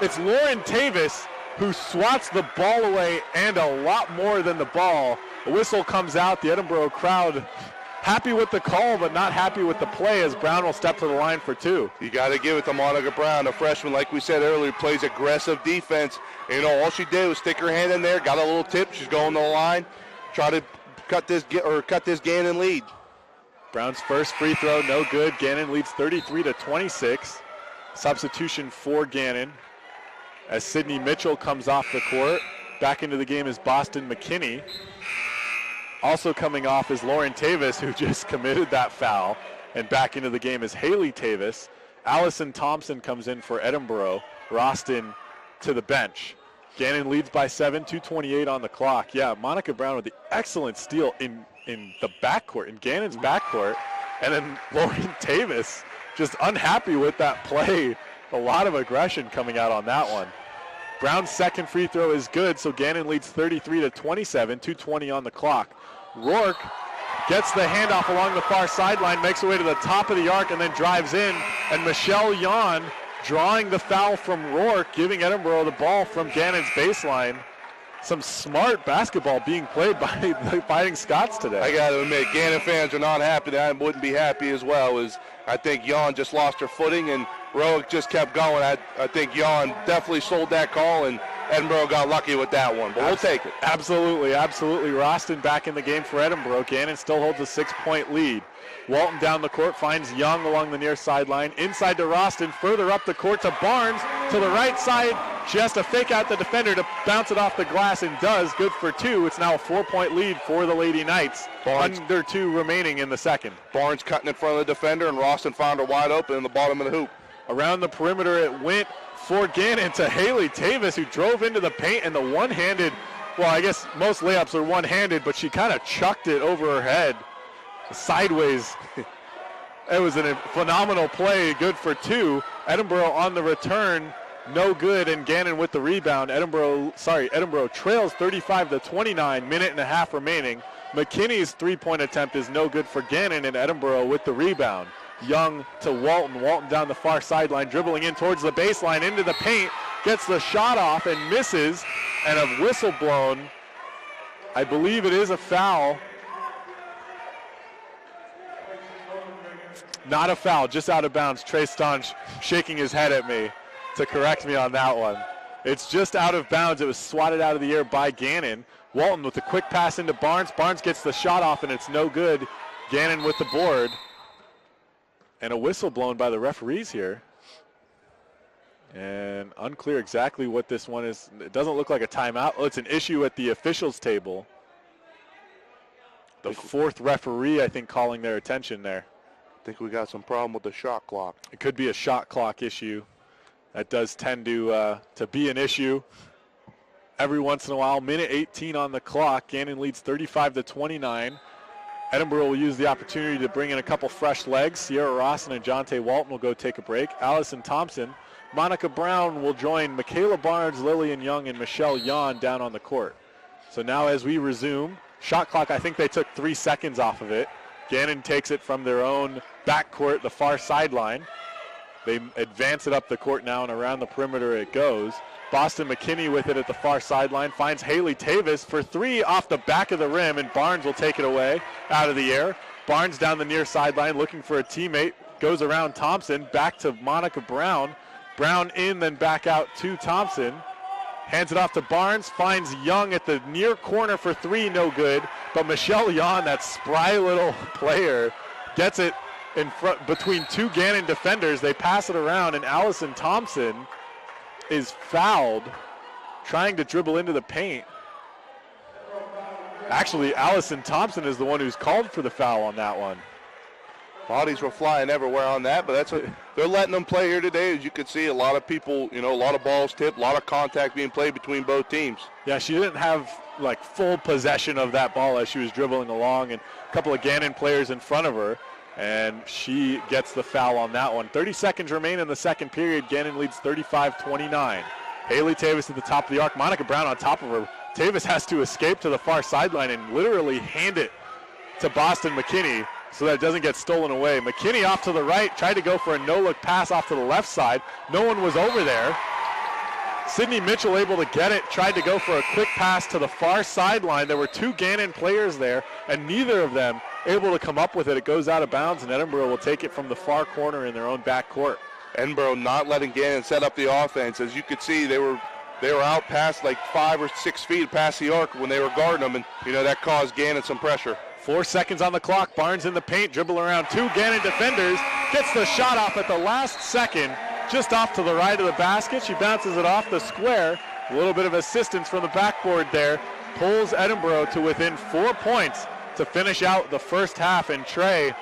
it's Lauren Tavis who swats the ball away and a lot more than the ball. A whistle comes out. The Edinboro crowd happy with the call, but not happy with the play as Brown will step to the line for 2. You got to give it to Monica Brown, a freshman, like we said earlier, plays aggressive defense. And, you know, all she did was stick her hand in there, got a little tip. She's going to the line, try to cut this Gannon lead. Brown's first free throw, no good. Gannon leads 33-26. Substitution for Gannon as Sydney Mitchell comes off the court. Back into the game is Boston McKinney. Also coming off is Lauren Tavis, who just committed that foul. And back into the game is Haley Tavis. Allison Thompson comes in for Edinboro. Roston to the bench. Gannon leads by 7, 2:28 on the clock. Yeah, Monica Brown with the excellent steal in the backcourt, in Gannon's backcourt. And then Lauren Tavis just unhappy with that play. A lot of aggression coming out on that one. Brown's second free throw is good, so Gannon leads 33-27, 2:20 on the clock. Rourke gets the handoff along the far sideline, makes her way to the top of the arc, and then drives in. And Michelle Yon drawing the foul from Rourke, giving Edinboro the ball from Gannon's baseline. Some smart basketball being played by the Fighting Scots today. I got to admit, Gannon fans are not happy. I wouldn't be happy as well. As I think Yon just lost her footing and Rourke just kept going. I think Yon definitely sold that call, and Edinboro got lucky with that one, but we'll take it. Absolutely, absolutely. Roston back in the game for Edinboro. Gannon still holds a 6-point lead. Walton down the court finds Young along the near sideline. Inside to Roston, further up the court to Barnes. To the right side, she has to fake out the defender to bounce it off the glass and does. Good for 2. It's now a 4-point lead for the Lady Knights. Barnes, under 2 remaining in the second. Barnes cutting in front of the defender, and Roston found her wide open in the bottom of the hoop. Around the perimeter it went for Gannon to Haley Tavis, who drove into the paint, and the one-handed, well, I guess most layups are one-handed, but she kind of chucked it over her head sideways. It was a phenomenal play, good for 2. Edinboro on the return, no good, and Gannon with the rebound. Edinboro trails 35-29, minute and a half remaining. McKinney's three-point attempt is no good for Gannon, and Edinboro with the rebound. Young to Walton. Walton down the far sideline, dribbling in towards the baseline, into the paint, gets the shot off and misses, and a whistle blown. I believe it is a foul. Not a foul, just out of bounds. Trey Staunch shaking his head at me to correct me on that one. It's just out of bounds. It was swatted out of the air by Gannon. Walton with a quick pass into Barnes. Barnes gets the shot off, and it's no good. Gannon with the board. And a whistle blown by the referees here. And unclear exactly what this one is. It doesn't look like a timeout. Oh, it's an issue at the officials table. The fourth referee, I think, calling their attention there. I think we got some problem with the shot clock. It could be a shot clock issue. That does tend to be an issue every once in a while. Minute 18 on the clock. Gannon leads 35-29. Edinboro will use the opportunity to bring in a couple fresh legs. Sierra Rosson and Jonte Walton will go take a break. Allison Thompson, Monica Brown will join Michaela Barnes, Lillian Young, and Michelle Yon down on the court. So now as we resume, shot clock, I think they took 3 seconds off of it. Gannon takes it from their own backcourt, the far sideline. They advance it up the court now, and around the perimeter it goes. Boston McKinney with it at the far sideline, finds Haley Tavis for 3 off the back of the rim, and Barnes will take it away out of the air. Barnes down the near sideline looking for a teammate. goes around Thompson, back to Monica Brown. Brown in, then back out to Thompson. Hands it off to Barnes, finds Young at the near corner for three, no good. But Michelle Yon, that spry little player, gets it in front between two Gannon defenders. They pass it around, and Allison Thompson is fouled, trying to dribble into the paint. Actually, Allison Thompson is the one who's called for the foul on that one. Bodies were flying everywhere on that, but that's what they're letting them play here today. As you can see, a lot of people, a lot of balls tipped, a lot of contact being played between both teams. Yeah, she didn't have like full possession of that ball as she was dribbling along, and a couple of Gannon players in front of her, and she gets the foul on that one. 30 seconds remain in the second period. Gannon leads 35-29. Haley Tavis at the top of the arc. Monica Brown on top of her. Tavis has to escape to the far sideline and literally hand it to Boston McKinney so that it doesn't get stolen away. McKinney off to the right, tried to go for a no-look pass off to the left side. No one was over there. Sydney Mitchell able to get it, tried to go for a quick pass to the far sideline. There were two Gannon players there, and neither of them able to come up with it. It goes out of bounds, and Edinboro will take it from the far corner in their own back court. Edinboro not letting Gannon set up the offense. As you could see, they were out past like 5 or 6 feet past the arc when they were guarding them, and that caused Gannon some pressure. 4 seconds on the clock. Barnes in the paint, dribble around two Gannon defenders, gets the shot off at the last second, just off to the right of the basket. She bounces it off the square. A little bit of assistance from the backboard there. Pulls Edinboro to within 4 points to finish out the first half. And Trey,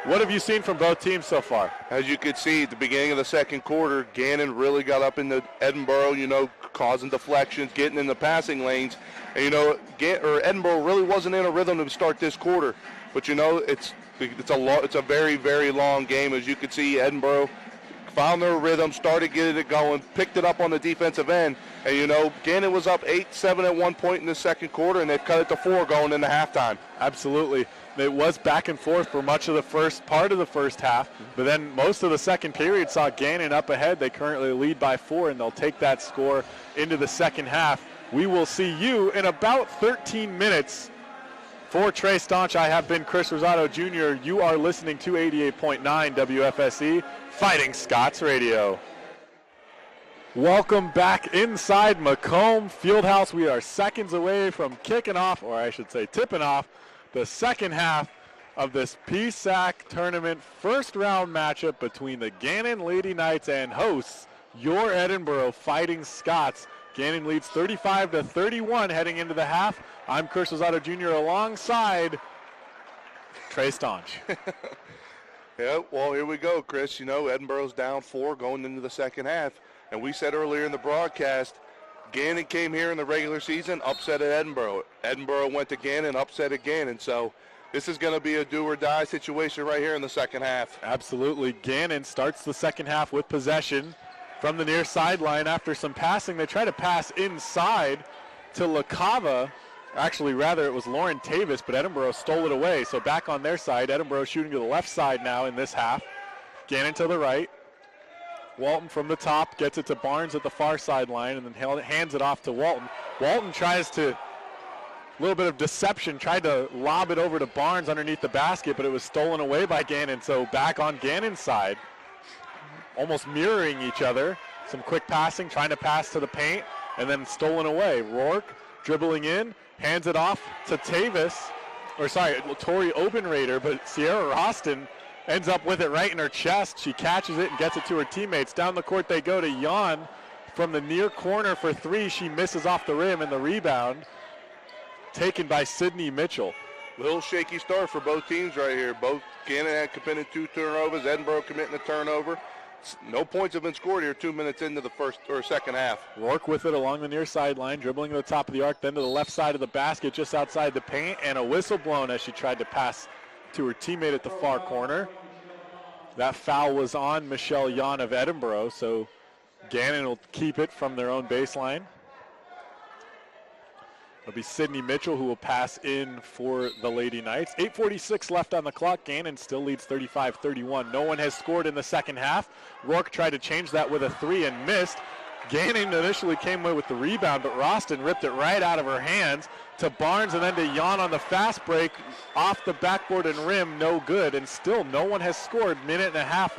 what have you seen from both teams so far? As you could see at the beginning of the second quarter, Gannon really got up into Edinboro, causing deflections, getting in the passing lanes. And, Edinboro really wasn't in a rhythm to start this quarter. But, it's a very, very long game. As you could see, Edinboro found their rhythm, started getting it going, picked it up on the defensive end. And, Gannon was up 8-7 at one point in the second quarter, and they've cut it to 4 going into halftime. Absolutely. It was back and forth for much of the first part of the first half, but then most of the second period saw Gannon up ahead. They currently lead by 4, and they'll take that score into the second half. We will see you in about 13 minutes. For Trey Staunch, I have been Chris Rosado Jr. You are listening to 88.9 WFSE, Fighting Scots Radio. Welcome back inside Macomb Fieldhouse. We are seconds away from kicking off, or I should say tipping off, the second half of this PSAC tournament first round matchup between the Gannon Lady Knights and hosts, your Edinboro Fighting Scots. Gannon leads 35-31 heading into the half. I'm Chris Rosado Jr. alongside Trey Staunch. Yeah, well, here we go, Chris. Edinboro's down 4 going into the second half. And we said earlier in the broadcast, Gannon came here in the regular season, upset at Edinboro. Edinboro went to Gannon, upset at Gannon. So this is going to be a do-or-die situation right here in the second half. Absolutely. Gannon starts the second half with possession from the near sideline. After some passing, they try to pass inside to LaCava. Actually, rather, it was Lauren Tavis, but Edinboro stole it away. So back on their side, Edinboro shooting to the left side now in this half. Gannon to the right. Walton from the top gets it to Barnes at the far sideline and then hands it off to Walton. Walton tries to, a little bit of deception, tried to lob it over to Barnes underneath the basket, but it was stolen away by Gannon. So back on Gannon's side, almost mirroring each other. Some quick passing, trying to pass to the paint, and then stolen away. Rourke dribbling in, hands it off to Tori Obenrader, but Sierra Roston ends up with it right in her chest. She catches it and gets it to her teammates. Down the court they go to Jan from the near corner for 3. She misses off the rim, and the rebound taken by Sydney Mitchell. Little shaky start for both teams right here. Both Gannon had committed 2 turnovers, Edinboro committing a turnover. No points have been scored here 2 minutes into the first or second half. Rourke with it along the near sideline, dribbling to the top of the arc, then to the left side of the basket just outside the paint, and a whistle blown as she tried to pass to her teammate at the far corner. That foul was on Michelle Jan of Edinboro, so Gannon will keep it from their own baseline. It'll be Sydney Mitchell who will pass in for the Lady Knights. 8:46 left on the clock. Gannon still leads 35-31. No one has scored in the second half. Rourke tried to change that with a 3 and missed. Gannon initially came away with the rebound, but Roston ripped it right out of her hands to Barnes and then to Jan on the fast break off the backboard and rim, no good. And still no one has scored. Minute and a half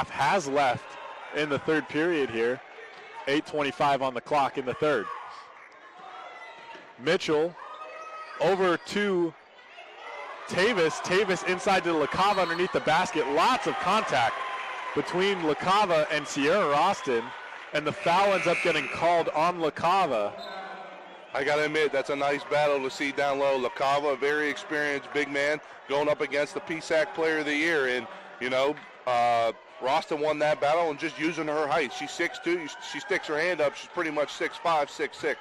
has left in the third period here. 8:25 on the clock in the third. Mitchell over to Tavis. Tavis inside to LaCava underneath the basket. Lots of contact between LaCava and Sierra Roston, and the foul ends up getting called on LaCava. I got to admit, that's a nice battle to see down low. LaCava, a very experienced big man, going up against the PSAC Player of the Year. And, you know, Roston won that battle and just using her height. She's 6'2". She sticks her hand up. She's pretty much 6'5", 6'6".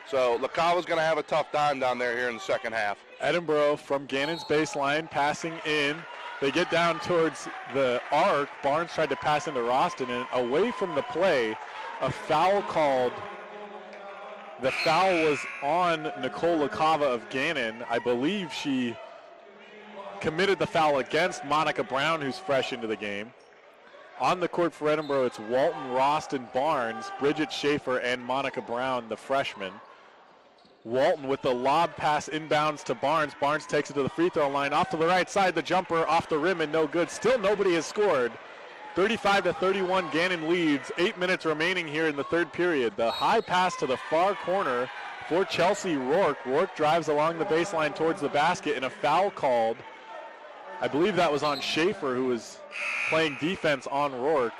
So LaCava's going to have a tough time down there here in the second half. Edinboro from Gannon's baseline, passing in. They get down towards the arc. Barnes tried to pass into Roston, and away from the play, a foul called. The foul was on Nicole LaCava of Gannon. I believe she committed the foul against Monica Brown, who's fresh into the game. On the court for Edinboro, it's Walton, Roston, Barnes, Bridget Schaefer, and Monica Brown, the freshman. Walton with the lob pass inbounds to Barnes. Barnes takes it to the free throw line. Off to the right side, the jumper off the rim and no good. Still nobody has scored. 35-31, Gannon leads. 8 minutes remaining here in the third period. The high pass to the far corner for Chelsea Rourke. Rourke drives along the baseline towards the basket, and a foul called. I believe that was on Schaefer, who was playing defense on Rourke.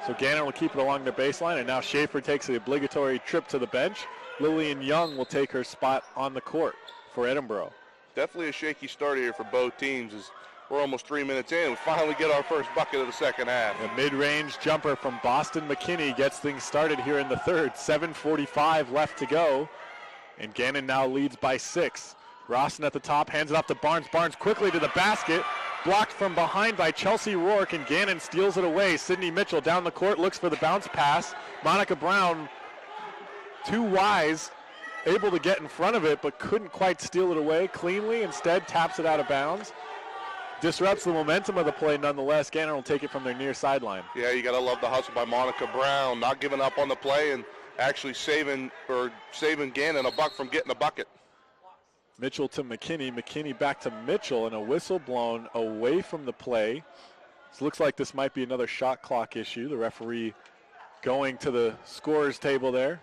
So Gannon will keep it along their baseline, and now Schaefer takes the obligatory trip to the bench. Lillian Young will take her spot on the court for Edinboro. Definitely a shaky start here for both teams as we're almost 3 minutes in. We finally get our first bucket of the second half. A mid-range jumper from Boston McKinney gets things started here in the third. 7:45 left to go, and Gannon now leads by 6. Roston at the top, hands it off to Barnes. Barnes quickly to the basket, blocked from behind by Chelsea Rourke, and Gannon steals it away. Sydney Mitchell down the court, looks for the bounce pass. Monica Brown, too wise, able to get in front of it, but couldn't quite steal it away cleanly. Instead, taps it out of bounds. Disrupts the momentum of the play nonetheless. Gannon will take it from their near sideline. Yeah, you got to love the hustle by Monica Brown, not giving up on the play and actually saving Gannon a buck from getting a bucket. Mitchell to McKinney. McKinney back to Mitchell, and a whistle blown away from the play. This looks like this might be another shot clock issue. The referee going to the scorer's table there.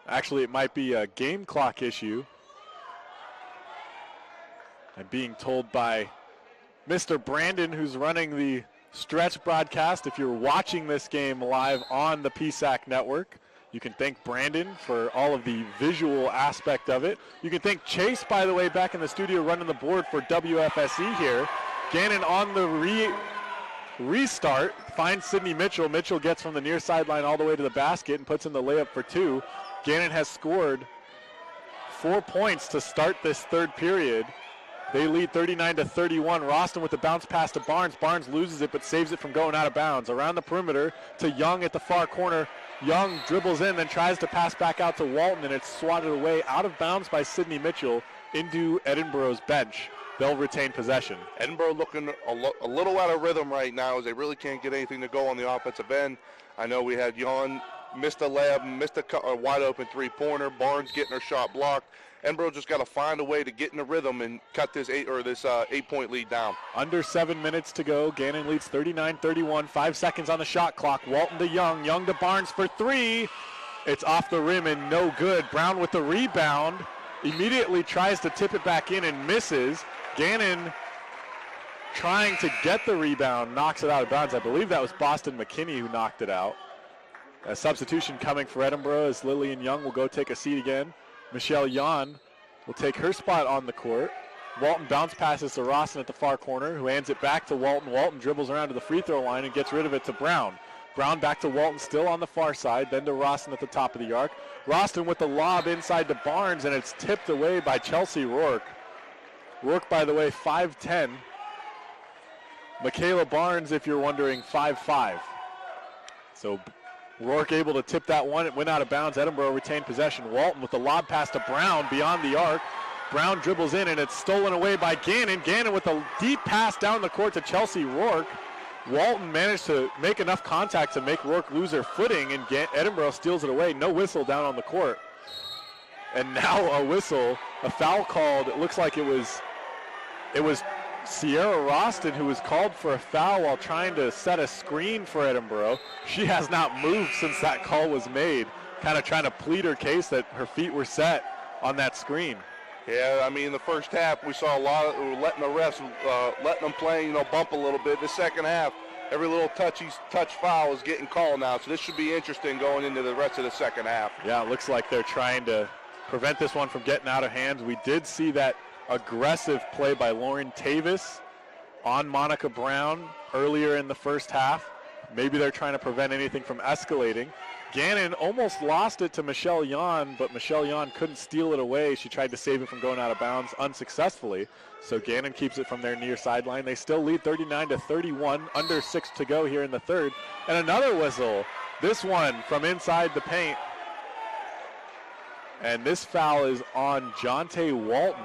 Actually, it might be a game clock issue. I'm being told by Mr. Brandon, who's running the stretch broadcast. If you're watching this game live on the PSAC network, you can thank Brandon for all of the visual aspect of it. You can thank Chase, by the way, back in the studio running the board for WFSE here. Gannon on the restart finds Sydney Mitchell. Mitchell gets from the near sideline all the way to the basket and puts in the layup for 2. Gannon has scored 4 points to start this third period. They lead 39-31. Roston with the bounce pass to Barnes. Barnes loses it but saves it from going out of bounds. Around the perimeter to Young at the far corner. Young dribbles in, then tries to pass back out to Walton, and it's swatted away out of bounds by Sydney Mitchell into Edinboro's bench. They'll retain possession. Edinboro looking a little out of rhythm right now as they really can't get anything to go on the offensive end. I know we had Young missed a layup, missed a wide open three-pointer. Barnes getting her shot blocked. Edinboro just got to find a way to get in the rhythm and cut this 8-point lead down. Under 7 minutes to go. Gannon leads 39-31. 5 seconds on the shot clock. Walton to Young. Young to Barnes for 3. It's off the rim and no good. Brown with the rebound. Immediately tries to tip it back in and misses. Gannon trying to get the rebound. Knocks it out of bounds. I believe that was Boston McKinney who knocked it out. A substitution coming for Edinboro as Lillian Young will go take a seat again. Michelle Yan will take her spot on the court. Walton bounce passes to Roston at the far corner, who hands it back to Walton. Walton dribbles around to the free throw line and gets rid of it to Brown. Brown back to Walton, still on the far side, then to Roston at the top of the arc. Roston with the lob inside to Barnes, and it's tipped away by Chelsea Rourke. Rourke, by the way, 5'10". Michaela Barnes, if you're wondering, 5'5". So Rourke able to tip that one. It went out of bounds. Edinboro retained possession. Walton with the lob pass to Brown beyond the arc. Brown dribbles in, and it's stolen away by Gannon. Gannon with a deep pass down the court to Chelsea Rourke. Walton managed to make enough contact to make Rourke lose her footing, and Edinboro steals it away. No whistle down on the court. And now a whistle, a foul called. It looks like it was Sierra Roston who was called for a foul while trying to set a screen for Edinboro. She has not moved since that call was made, kind of trying to plead her case that her feet were set on that screen. Yeah, I mean, in the first half, we saw a lot of letting the refs, letting them play, bump a little bit. The second half, every little touch foul is getting called now. So this should be interesting going into the rest of the second half. Yeah, it looks like they're trying to prevent this one from getting out of hand. We did see that aggressive play by Lauren Tavis on Monica Brown earlier in the first half. Maybe they're trying to prevent anything from escalating. Gannon almost lost it to Michelle Yan, but Michelle Yan couldn't steal it away. She tried to save it from going out of bounds unsuccessfully. So Gannon keeps it from their near sideline. They still lead 39-31, under 6 to go here in the third. And another whistle, this one from inside the paint. And this foul is on Jonte Walton.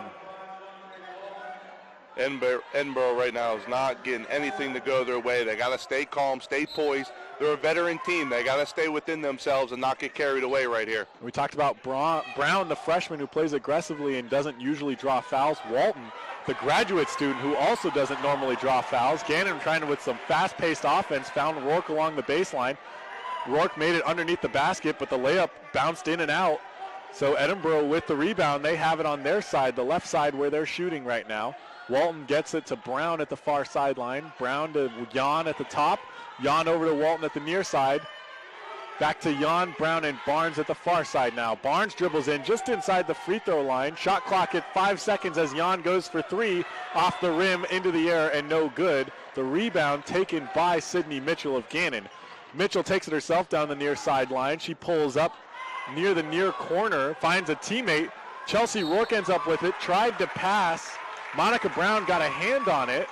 Edinboro right now is not getting anything to go their way. They got to stay calm, stay poised. They're a veteran team. They got to stay within themselves and not get carried away right here. We talked about Brown, the freshman who plays aggressively and doesn't usually draw fouls. Walton, the graduate student who also doesn't normally draw fouls. Gannon trying to, with some fast-paced offense, found Rourke along the baseline. Rourke made it underneath the basket, but the layup bounced in and out. So Edinboro with the rebound, they have it on their side, the left side where they're shooting right now. Walton gets it to Brown at the far sideline. Brown to Jan at the top. Jan over to Walton at the near side. Back to Jan, Brown, and Barnes at the far side now. Barnes dribbles in just inside the free throw line. Shot clock at 5 seconds as Jan goes for 3 off the rim into the air and no good. The rebound taken by Sydney Mitchell of Gannon. Mitchell takes it herself down the near sideline. She pulls up near the near corner, finds a teammate. Chelsea Rourke ends up with it, tried to pass. Monica Brown got a hand on it,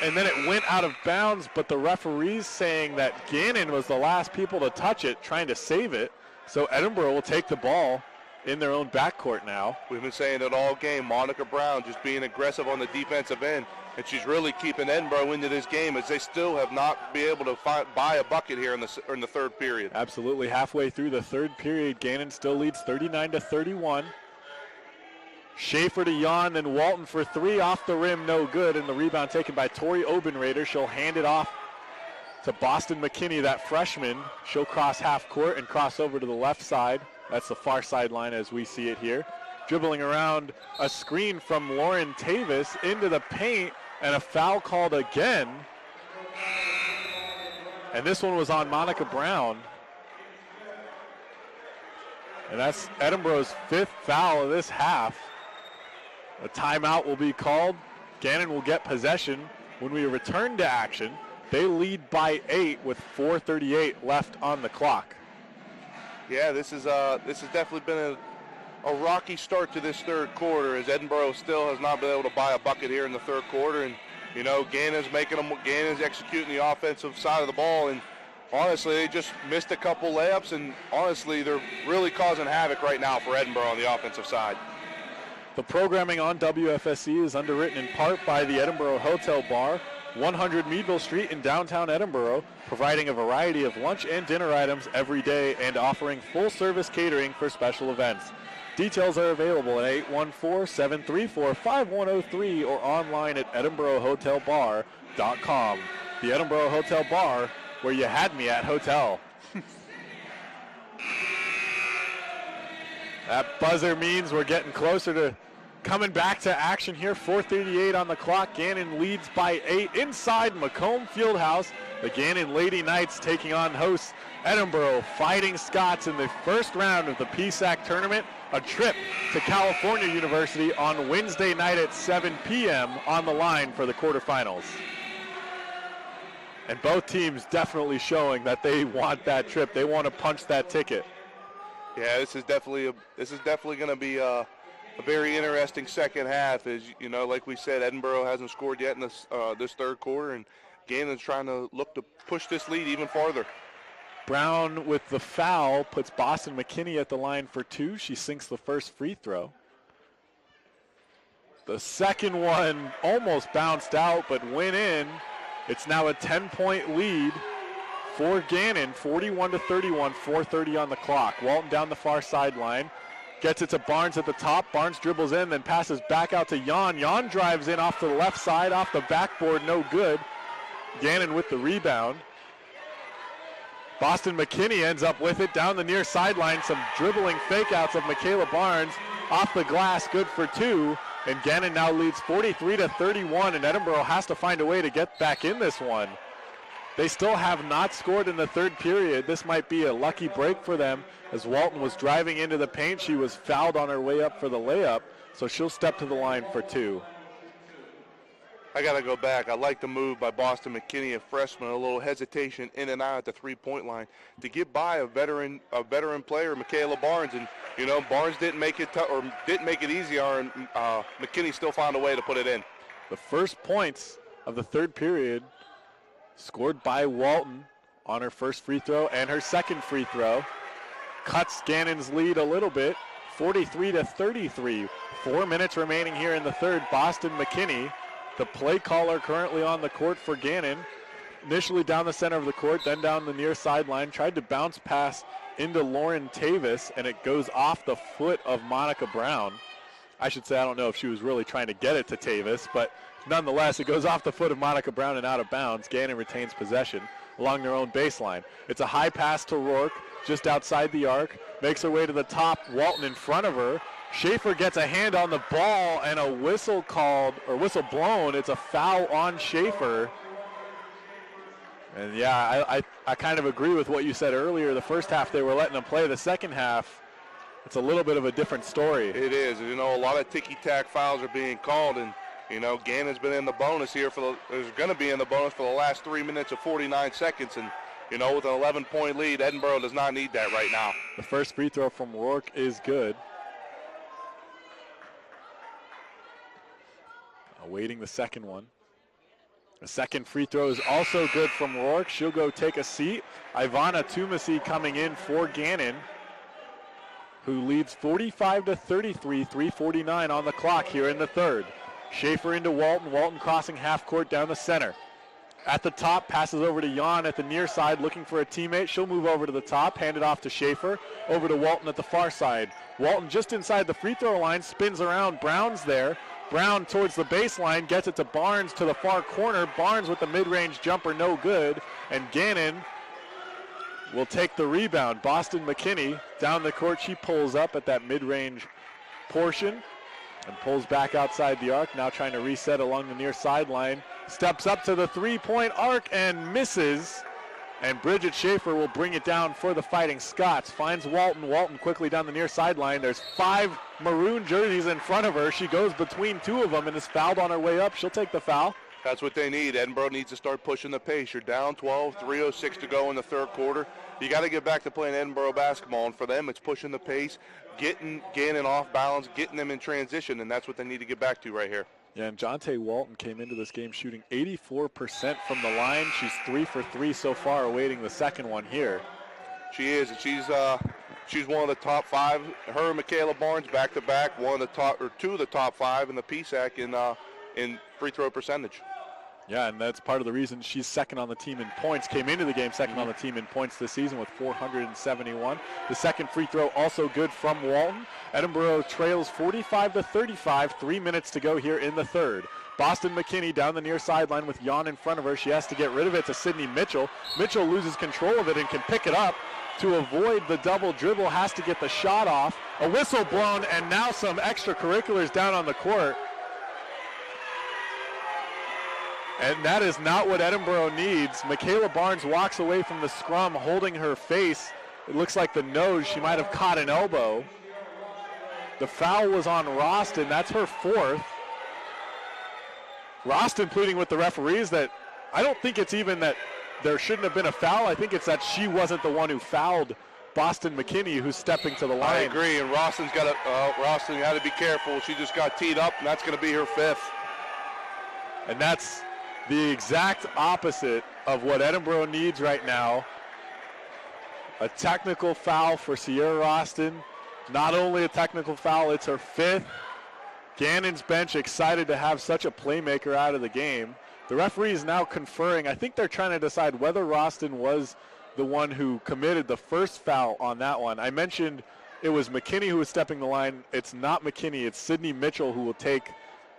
and then it went out of bounds, but the referee's saying that Gannon was the last people to touch it, trying to save it. So Edinboro will take the ball in their own backcourt now. We've been saying it all game. Monica Brown just being aggressive on the defensive end, and she's really keeping Edinboro into this game as they still have not been able to buy a bucket here in the third period. Absolutely. Halfway through the third period, Gannon still leads 39-31. Schaefer to Jan, then Walton for 3 off the rim, no good, and the rebound taken by Tori Obenrader. She'll hand it off to Boston McKinney, that freshman. She'll cross half court and cross over to the left side. That's the far sideline as we see it here. Dribbling around a screen from Lauren Tavis into the paint, and a foul called again. And this one was on Monica Brown. And that's Edinboro's 5th foul of this half. A timeout will be called. Gannon will get possession when we return to action. They lead by 8 with 4:38 left on the clock. Yeah, this has definitely been a rocky start to this third quarter, as Edinboro still has not been able to buy a bucket here in the third quarter. And Gannon's executing the offensive side of the ball, and honestly, they just missed a couple layups, and honestly, they're really causing havoc right now for Edinboro on the offensive side. The programming on WFSC is underwritten in part by the Edinboro Hotel Bar, 100 Meadville Street in downtown Edinboro, providing a variety of lunch and dinner items every day and offering full-service catering for special events. Details are available at 814-734-5103 or online at edinborohotelbar.com. The Edinboro Hotel Bar, where you had me at hotel. That buzzer means we're getting closer to coming back to action here. 4:38 on the clock. Gannon leads by 8 inside Macomb Fieldhouse. The Gannon Lady Knights taking on hosts Edinboro Fighting Scots in the first round of the PSAC tournament. A trip to California University on Wednesday night at 7 p.m. on the line for the quarterfinals. And both teams definitely showing that they want that trip. They want to punch that ticket. Yeah, this is definitely going to be a very interesting second half. As you know, like we said, Edinboro hasn't scored yet in this third quarter, and Gannon's trying to look to push this lead even farther. Brown with the foul puts Boston McKinney at the line for 2. She sinks the first free throw. The second one almost bounced out but went in. It's now a 10-point lead for Gannon, 41-31, 4:30 on the clock. Walton down the far sideline. Gets it to Barnes at the top. Barnes dribbles in, then passes back out to Jan. Jan drives in off to the left side, off the backboard, no good. Gannon with the rebound. Boston McKinney ends up with it down the near sideline. Some dribbling fake-outs of Michaela Barnes. Off the glass, good for two. And Gannon now leads 43-31, and Edinboro has to find a way to get back in this one. They still have not scored in the third period. This might be a lucky break for them. As Walton was driving into the paint, she was fouled on her way up for the layup, so she'll step to the line for two. I got to go back. I like the move by Boston McKinney, a freshman, a little hesitation in and out at the three-point line to get by a veteran player, Michaela Barnes. And, you know, Barnes didn't make it easy on McKinney still found a way to put it in. The first points of the third period scored by Walton on her first free throw and her second free throw. Cuts Gannon's lead a little bit, 43-33. 4 minutes remaining here in the third. Boston McKinney, the play caller currently on the court for Gannon. Initially down the center of the court, then down the near sideline. Tried to bounce pass into Lauren Tavis, and it goes off the foot of Monica Brown. I should say, I don't know if she was really trying to get it to Tavis, but nonetheless, it goes off the foot of Monica Brown and out of bounds. Gannon retains possession along their own baseline. It's a high pass to Rourke, just outside the arc. Makes her way to the top. Walton in front of her. Schaefer gets a hand on the ball and a whistle called, or whistle blown. It's a foul on Schaefer. And yeah, I kind of agree with what you said earlier. The first half they were letting them play. The second half, it's a little bit of a different story. It is. You know, a lot of ticky-tack fouls are being called, and you know, Gannon's been in the bonus here is going to be in the bonus for the last 3 minutes of 49 seconds. And, you know, with an 11-point lead, Edinboro does not need that right now. The first free throw from Rourke is good. Awaiting the second one. The second free throw is also good from Rourke. She'll go take a seat. Ivana Tumasi coming in for Gannon, who leads 45-33, 3:49 on the clock here in the third. Schaefer into Walton. Walton crossing half court down the center. At the top, passes over to Jan at the near side, looking for a teammate. She'll move over to the top, hand it off to Schaefer. Over to Walton at the far side. Walton just inside the free throw line, spins around. Brown's there. Brown towards the baseline, gets it to Barnes to the far corner. Barnes with the mid-range jumper, no good. And Gannon will take the rebound. Boston McKinney down the court. She pulls up at that mid-range portion and pulls back outside the arc. Now trying to reset along the near sideline. Steps up to the three-point arc and misses. And Bridget Schaefer will bring it down for the Fighting Scots. Finds Walton. Walton quickly down the near sideline. There's 5 maroon jerseys in front of her. She goes between 2 of them and is fouled on her way up. She'll take the foul. That's what they need. Edinboro needs to start pushing the pace. You're down 12, 3:06 to go in the third quarter. You got to get back to playing Edinboro basketball, and for them, it's pushing the pace, getting Gannon off balance, getting them in transition, and that's what they need to get back to right here. Yeah, and Jonte Walton came into this game shooting 84% from the line. She's 3 for 3 so far, awaiting the second one here. She is, and she's one of the top 5. Her and Michaela Barnes back to back, two of the top 5 in the PSAC in free throw percentage. Yeah, and that's part of the reason she's second on the team in points. Came into the game second on the team in points this season with 471. The second free throw also good from Walton. Edinboro trails 45-35, 3 minutes to go here in the third. Boston McKinney down the near sideline with Jan in front of her. She has to get rid of it to Sydney Mitchell. Mitchell loses control of it and can pick it up. To avoid the double dribble, has to get the shot off. A whistle blown, and now some extracurriculars down on the court. And that is not what Edinboro needs. Michaela Barnes walks away from the scrum holding her face. It looks like the nose. She might have caught an elbow. The foul was on Roston. That's her 4th. Roston pleading with the referees that I don't think it's even that there shouldn't have been a foul. I think it's that she wasn't the one who fouled Boston McKinney, who's stepping to the line. I agree, and Roston had to be careful. She just got teed up, and that's going to be her 5th. And that's the exact opposite of what Edinboro needs right now. A technical foul for Sierra Roston. Not only a technical foul, it's her 5th. Gannon's bench excited to have such a playmaker out of the game. The referee is now conferring. I think they're trying to decide whether Roston was the one who committed the first foul on that one. I mentioned it was McKinney who was stepping the line. It's not McKinney. It's Sydney Mitchell who will take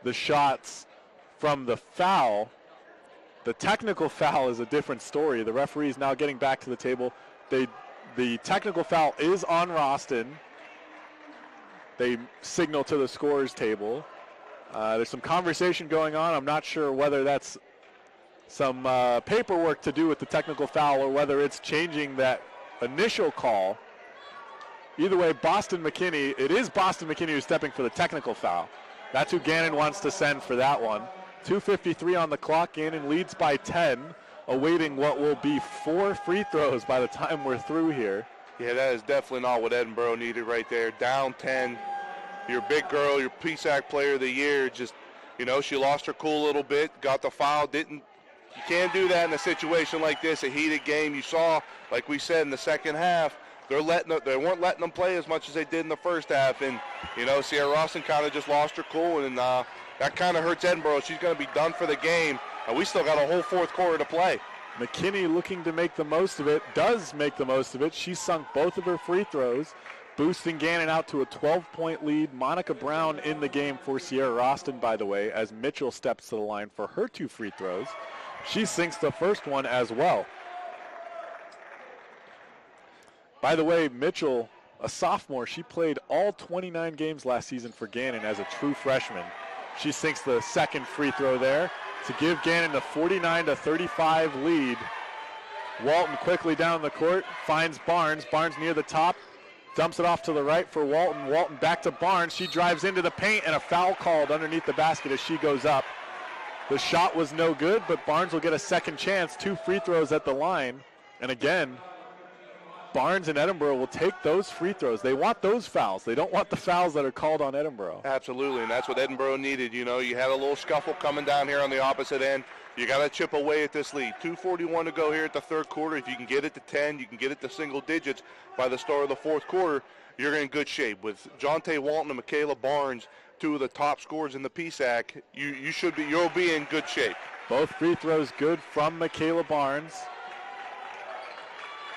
the shots from the foul. The technical foul is a different story. The referee is now getting back to the table. The technical foul is on Roston. They signal to the scorers table. There's some conversation going on. I'm not sure whether that's some paperwork to do with the technical foul or whether it's changing that initial call. Either way, it is Boston McKinney who's stepping for the technical foul. That's who Gannon wants to send for that one. 2:53 on the clock. Gannon leads by 10, awaiting what will be 4 free throws by the time we're through here. Yeah, that is definitely not what Edinboro needed right there. Down 10. Your big girl, your PSAC player of the year, just, she lost her cool a little bit, got the foul, you can't do that in a situation like this, a heated game. You saw, like we said, in the second half, they weren't letting them play as much as they did in the first half, and, Sierra Roston kind of just lost her cool, and that kind of hurts Edinboro. She's going to be done for the game, and we still got a whole fourth quarter to play. McKinney looking to make the most of it, does make the most of it. She sunk both of her free throws, boosting Gannon out to a 12-point lead. Monica Brown in the game for Sierra Roston, by the way, as Mitchell steps to the line for her 2 free throws. She sinks the first one as well. By the way, Mitchell, a sophomore, she played all 29 games last season for Gannon as a true freshman. She sinks the second free throw there to give Gannon a 49-35 lead. Walton quickly down the court, finds Barnes. Barnes near the top. Dumps it off to the right for Walton. Walton back to Barnes. She drives into the paint, and a foul called underneath the basket as she goes up. The shot was no good, but Barnes will get a second chance. 2 free throws at the line. And again, Barnes and Edinboro will take those free throws. They want those fouls. They don't want the fouls that are called on Edinboro. Absolutely, and that's what Edinboro needed. You had a little scuffle coming down here on the opposite end. You got to chip away at this lead. 2:41 to go here at the third quarter. If you can get it to 10, you can get it to single digits by the start of the fourth quarter, you're in good shape. With Jonte Walton and Michaela Barnes, 2 of the top scorers in the PSAC, you'll be in good shape. Both free throws good from Michaela Barnes.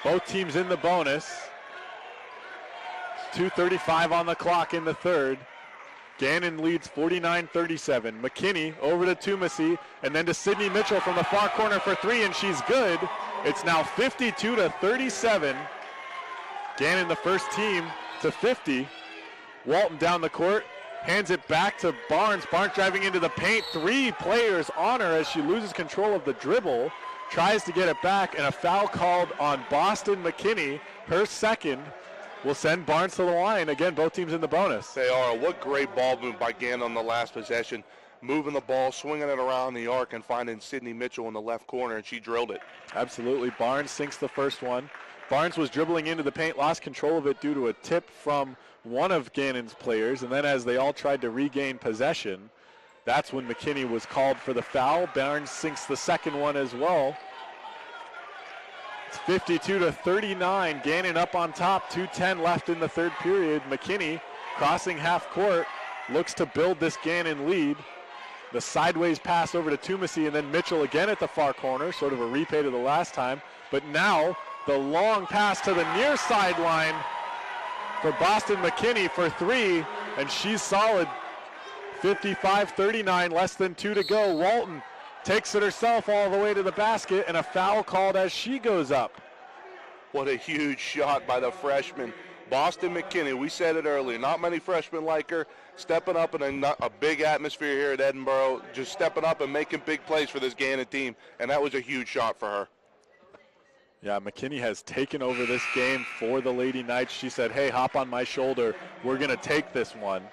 Both teams in the bonus. 2:35 on the clock in the third. Gannon leads 49-37. McKinney over to Tumasi, and then to Sydney Mitchell from the far corner for 3, and she's good. It's now 52-37. Gannon, the first team, to 50. Walton down the court, hands it back to Barnes. Barnes driving into the paint. 3 players on her as she loses control of the dribble. Tries to get it back, and a foul called on Boston McKinney, her second, will send Barnes to the line. Again, both teams in the bonus. They are. What great ball move by Gannon on the last possession. Moving the ball, swinging it around the arc, and finding Sydney Mitchell in the left corner, and she drilled it. Absolutely. Barnes sinks the first one. Barnes was dribbling into the paint, lost control of it due to a tip from one of Gannon's players, and then as they all tried to regain possession, that's when McKinney was called for the foul. Barnes sinks the second one as well. It's 52-39. Gannon up on top. 2:10 left in the third period. McKinney crossing half court, looks to build this Gannon lead. The sideways pass over to Tumasi, and then Mitchell again at the far corner, sort of a repeat of the last time. But now the long pass to the near sideline for Boston McKinney for 3, and she's solid. 55-39, less than 2 to go. Walton takes it herself all the way to the basket, and a foul called as she goes up. What a huge shot by the freshman, Boston McKinney. We said it earlier, not many freshmen like her, stepping up in a big atmosphere here at Edinboro, just stepping up and making big plays for this Gannon team, and that was a huge shot for her. Yeah, McKinney has taken over this game for the Lady Knights. She said, hey, hop on my shoulder. We're going to take this one.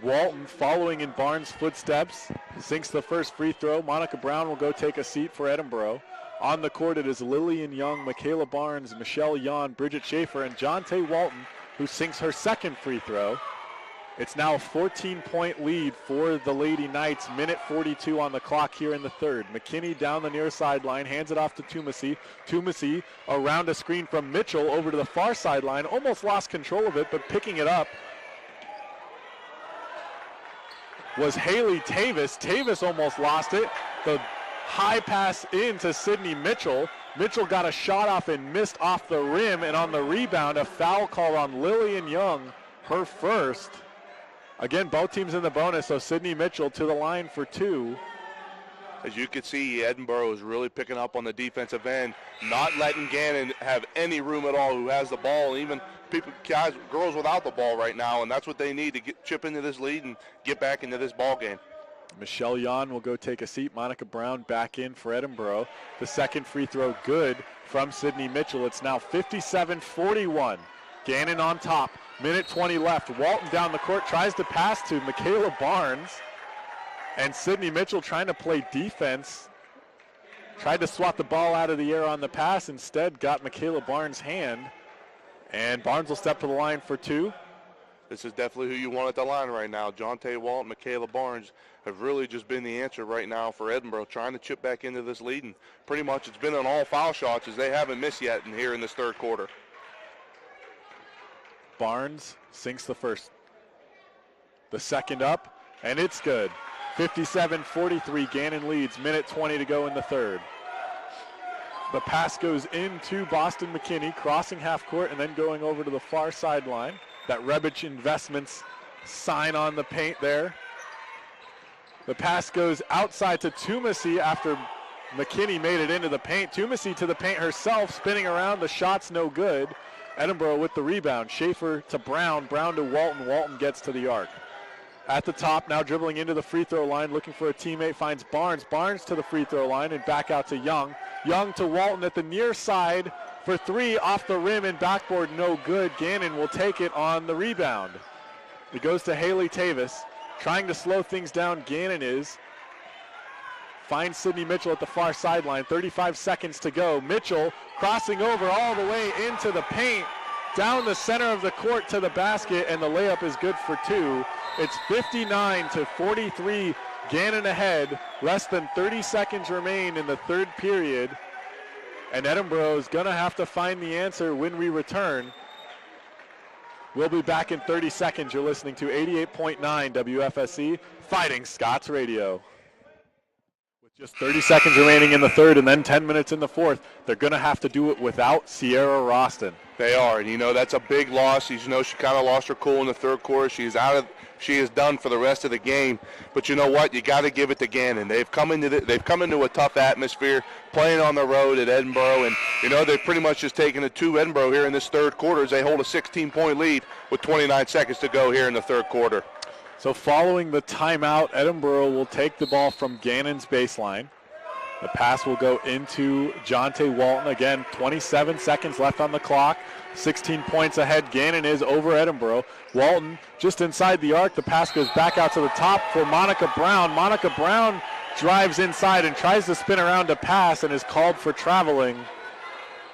Walton following in Barnes' footsteps, sinks the first free throw. Monica Brown will go take a seat for Edinboro. On the court, it is Lillian Young, Michaela Barnes, Michelle Yon, Bridget Schaefer, and Jonte Walton, who sinks her second free throw. It's now a 14-point lead for the Lady Knights. Minute 42 on the clock here in the third. McKinney down the near sideline, hands it off to Tumasi. Tumasi around a screen from Mitchell over to the far sideline. Almost lost control of it, but picking it up was Haley Tavis. Tavis almost lost it. The High pass into Sydney Mitchell. Mitchell got a shot off and missed off the rim, and on the rebound, a foul call on Lillian Young, her first. Again, both teams in the bonus, so Sydney Mitchell to the line for 2. As you can see, Edinboro is really picking up on the defensive end, not letting Gannon have any room at all who has the ball, even girls without the ball right now, and that's what they need to chip into this lead and get back into this ball game. Michelle Yan will go take a seat. Monica Brown back in for Edinboro. The second free throw good from Sydney Mitchell. It's now 57-41. Gannon on top. Minute 20 left. Walton down the court, tries to pass to Michaela Barnes. And Sydney Mitchell trying to play defense. Tried to swat the ball out of the air on the pass. Instead got Michaela Barnes' hand. And Barnes will step to the line for 2. This is definitely who you want at the line right now. Jonte Walton, Michaela Barnes have really just been the answer right now for Edinboro, trying to chip back into this lead. And pretty much it's been on all foul shots as they haven't missed yet here in this third quarter. Barnes sinks the first. The second up, and it's good. 57-43, Gannon leads. Minute 20 to go in the third. The pass goes into Boston McKinney, crossing half court and then going over to the far sideline. That Rebic Investments sign on the paint there. The pass goes outside to Tumasi after McKinney made it into the paint. Tumasi to the paint herself, spinning around. The shot's no good. Edinboro with the rebound. Schaefer to Brown. Brown to Walton. Walton gets to the arc. At the top, now dribbling into the free throw line, looking for a teammate, finds Barnes. Barnes to the free throw line and back out to Young. Young to Walton at the near side for 3, off the rim and backboard, no good. Gannon will take it on the rebound. It goes to Haley Tavis, trying to slow things down. Gannon is. Finds Sydney Mitchell at the far sideline, 35 seconds to go. Mitchell crossing over all the way into the paint, down the center of the court to the basket, and the layup is good for 2. It's 59-43, Gannon ahead. Less than 30 seconds remain in the third period. And Edinboro is going to have to find the answer when we return. We'll be back in 30 seconds. You're listening to 88.9 WFSC, Fighting Scots Radio. With just 30 seconds remaining in the third and then 10 minutes in the fourth, they're going to have to do it without Sierra Roston. They are, and that's a big loss. She kind of lost her cool in the third quarter. She is done for the rest of the game. But you know what? You got to give it to Gannon. They've come into a tough atmosphere, playing on the road at Edinboro, and they've pretty much just taken it to Edinboro here in this third quarter as they hold a 16-point lead with 29 seconds to go here in the third quarter. So following the timeout, Edinboro will take the ball from Gannon's baseline. The pass will go into Jonte Walton. Again, 27 seconds left on the clock. 16 points ahead. Gannon is over Edinboro. Walton just inside the arc. The pass goes back out to the top for Monica Brown. Monica Brown drives inside and tries to spin around to pass and is called for traveling.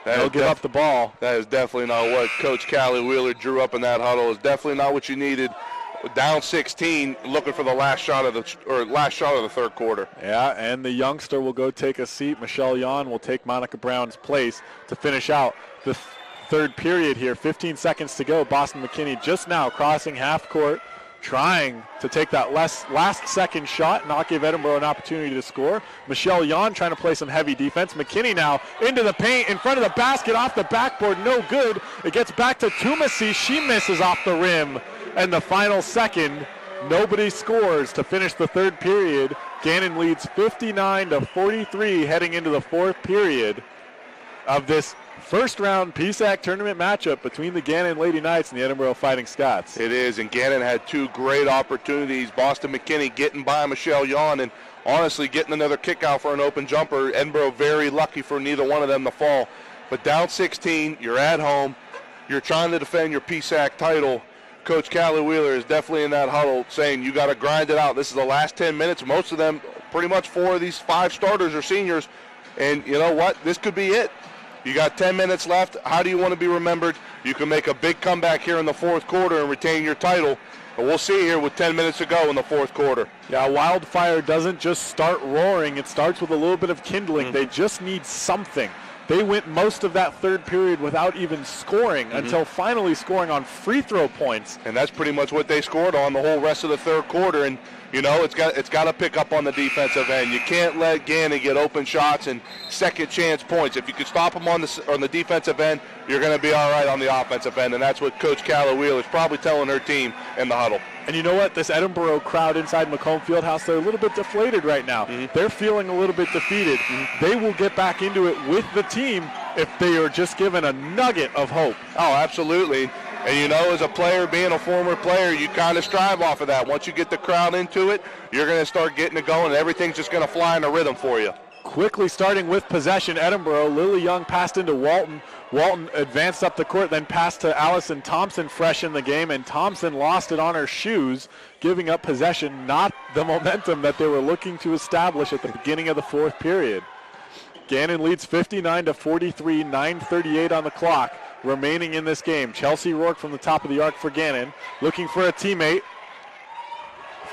They'll give up the ball. That is definitely not what Coach Callie Wheeler drew up in that huddle. It's definitely not what you needed. Down 16, looking for the last shot of the third quarter. Yeah, and the youngster will go take a seat. Michelle Yan will take Monica Brown's place to finish out the third period here. 15 seconds to go. Boston McKinney just now crossing half court, trying to take that last second shot, not give Edinboro an opportunity to score. Michelle Yan trying to play some heavy defense. McKinney now into the paint, in front of the basket, off the backboard, no good. It gets back to Tumasi. She misses off the rim. And the final second, nobody scores to finish the third period. Gannon leads 59-43 heading into the fourth period of this first round PSAC tournament matchup between the Gannon Lady Knights and the Edinboro Fighting Scots. It is, and Gannon had 2 great opportunities. Boston McKinney getting by Michelle Yan and honestly getting another kick out for an open jumper. Edinboro very lucky for neither one of them to fall. But down 16, you're at home, you're trying to defend your PSAC title. Coach Callie Wheeler is definitely in that huddle saying you got to grind it out. This is the last 10 minutes. Most of them, pretty much 4 of these 5 starters are seniors. And you know what? This could be it. You got 10 minutes left. How do you want to be remembered? You can make a big comeback here in the fourth quarter and retain your title. But we'll see here with 10 minutes to go in the fourth quarter. Yeah, wildfire doesn't just start roaring. It starts with a little bit of kindling. Mm-hmm. They just need something. They went most of that third period without even scoring until finally scoring on free throw points. And that's pretty much what they scored on the whole rest of the third quarter. And you know, it's got to pick up on the defensive end. You can't let Gannon get open shots and second chance points. If you can stop them on the defensive end, you're going to be all right on the offensive end, and that's what Coach Callie Wheeler is probably telling her team in the huddle. And you know what? This Edinboro crowd inside Macomb Fieldhouse, they're a little bit deflated right now. They're feeling a little bit defeated. They will get back into it with the team if they are just given a nugget of hope. Oh, absolutely. And, you know, as a player, being a former player, you kind of strive off of that. Once you get the crowd into it, you're going to start getting it going, and everything's just going to fly in a rhythm for you. Quickly starting with possession, Edinboro. Lily Young passed into Walton. Walton advanced up the court, then passed to Allison Thompson fresh in the game, and Thompson lost it on her shoes, giving up possession, not the momentum that they were looking to establish at the beginning of the fourth period. Gannon leads 59-43, 9:38 on the clock remaining in this game. Chelsea Rourke from the top of the arc for Gannon, looking for a teammate.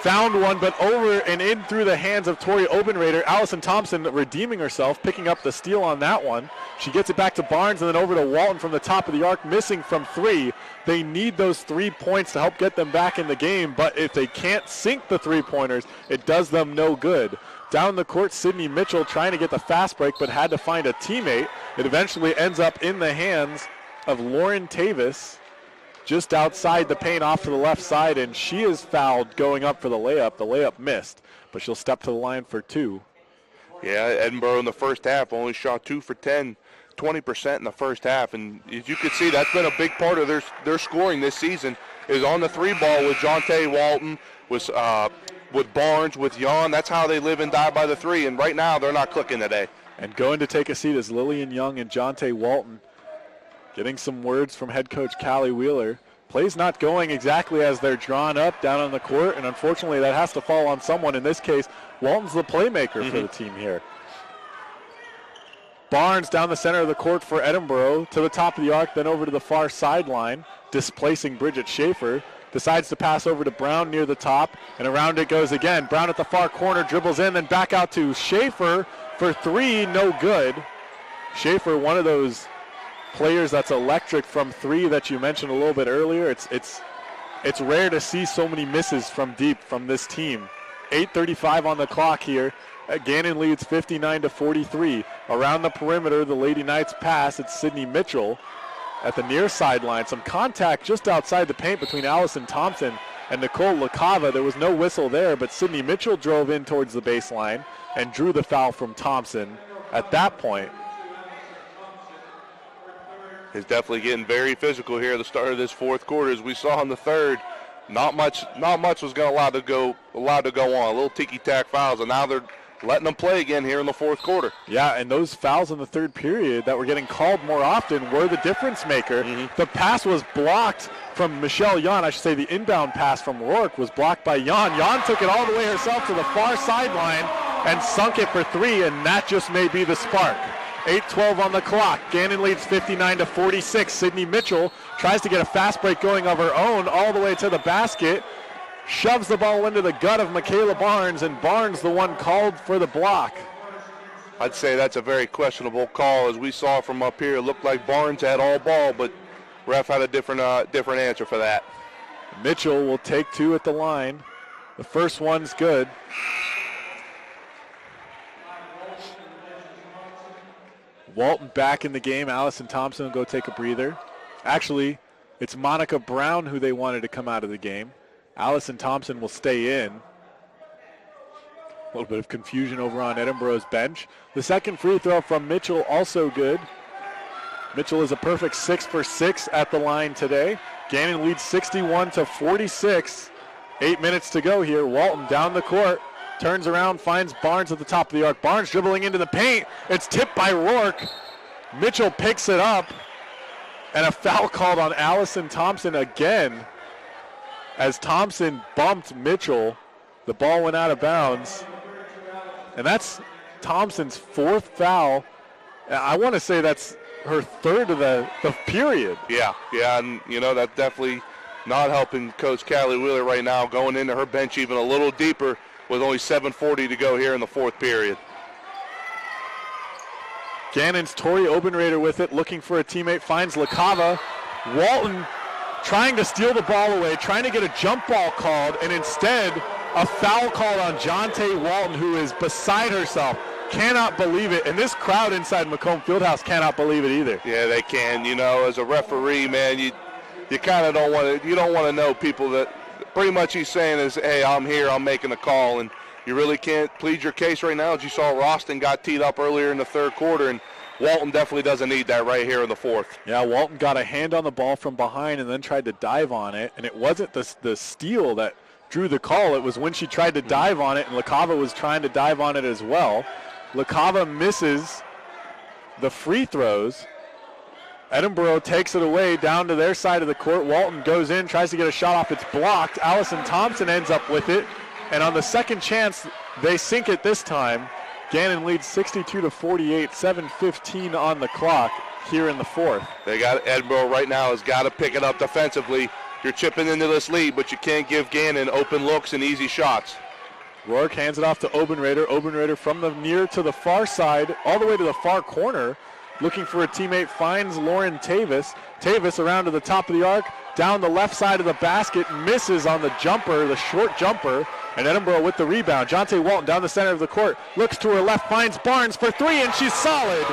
Found one, but over and in through the hands of Tori Obenrader. Allison Thompson redeeming herself, picking up the steal on that one. She gets it back to Barnes and then over to Walton from the top of the arc, missing from three. They need those 3 points to help get them back in the game, but if they can't sink the three-pointers, it does them no good. Down the court, Sydney Mitchell trying to get the fast break, but had to find a teammate. It eventually ends up in the hands of Lauren Tavis, just outside the paint off to the left side, and she is fouled going up for the layup. The layup missed, but she'll step to the line for two. Yeah, Edinboro in the first half only shot 2 for 10, 20% in the first half, and as you can see, that's been a big part of their scoring this season is on the three ball with Jonte Walton, with Barnes, with Yon. That's how they live and die by the three, and right now they're not clicking today. And going to take a seat is Lillian Young and Jonte Walton. Getting some words from head coach Callie Wheeler. Plays not going exactly as they're drawn up down on the court, and unfortunately that has to fall on someone. In this case, Walton's the playmaker for the team here. Barnes down the center of the court for Edinboro, to the top of the arc, then over to the far sideline, displacing Bridget Schaefer. Decides to pass over to Brown near the top, and around it goes again. Brown at the far corner, dribbles in, then back out to Schaefer for three, no good. Schaefer, one of those players that's electric from three that you mentioned a little bit earlier. It's rare to see so many misses from deep from this team. 8:35 on the clock here. Gannon leads 59-43. Around the perimeter, the Lady Knights pass. It's Sydney Mitchell at the near sideline. Some contact just outside the paint between Allison Thompson and Nicole LaCava. There was no whistle there, but Sydney Mitchell drove in towards the baseline and drew the foul from Thompson at that point. Is definitely getting very physical here at the start of this fourth quarter. As we saw in the third, not much was allowed to go on. A little ticky-tack fouls, and now they're letting them play again here in the fourth quarter. Yeah, and those fouls in the third period that were getting called more often were the difference maker. The pass was blocked from Michelle Yon. I should say the inbound pass from Rourke was blocked by Yon. Yon took it all the way herself to the far sideline and sunk it for three, and that just may be the spark. 8:12 on the clock. Gannon leads 59-46. Sydney Mitchell tries to get a fast break going of her own all the way to the basket. Shoves the ball into the gut of Michaela Barnes, and Barnes the one called for the block. I'd say that's a very questionable call. As we saw from up here, it looked like Barnes had all ball, but ref had a different answer for that. Mitchell will take two at the line. The first one's good. Walton back in the game. Allison Thompson will go take a breather. Actually, it's Monica Brown who they wanted to come out of the game. Allison Thompson will stay in. A little bit of confusion over on Edinboro's bench. The second free throw from Mitchell also good. Mitchell is a perfect 6 for 6 at the line today. Gannon leads 61-46. 8 minutes to go here. Walton down the court. Turns around, finds Barnes at the top of the arc. Barnes dribbling into the paint. It's tipped by Rourke. Mitchell picks it up. And a foul called on Allison Thompson again. As Thompson bumped Mitchell, the ball went out of bounds. And that's Thompson's fourth foul. I want to say that's her third of the period. Yeah, and you know, that's definitely not helping Coach Callie Wheeler right now, going into her bench even a little deeper with only 7:40 to go here in the fourth period. Gannon's Tori Obenrader with it, looking for a teammate, finds LaCava. Walton trying to steal the ball away, trying to get a jump ball called, and instead A foul called on Jonte Walton, who is beside herself. Cannot believe it, and this crowd inside Macomb Fieldhouse cannot believe it either. Yeah, they can. You know, as a referee, man, you kind of don't want to. You don't want to know people that pretty much he's saying is, hey, I'm here, I'm making a call, and you really can't plead your case right now. As you saw, Roston got teed up earlier in the third quarter, and Walton definitely doesn't need that right here in the fourth. Yeah, Walton got a hand on the ball from behind and then tried to dive on it, and it wasn't the steal that drew the call. It was when she tried to dive on it, and LaCava was trying to dive on it as well. LaCava misses the free throws. Edinboro takes it away down to their side of the court. Walton goes in, tries to get a shot off. It's blocked. Allison Thompson ends up with it. And on the second chance, they sink it this time. Gannon leads 62-48, 7:15 on the clock here in the fourth. They got Edinboro right now has got to pick it up defensively. You're chipping into this lead, but you can't give Gannon open looks and easy shots. Rourke hands it off to Obenrader. Obenrader from the near to the far side, all the way to the far corner, looking for a teammate, finds Lauren Tavis. Tavis around to the top of the arc, down the left side of the basket, misses on the jumper, the short jumper, and Edinboro with the rebound. Jonte Walton down the center of the court, looks to her left, finds Barnes for three, and she's solid.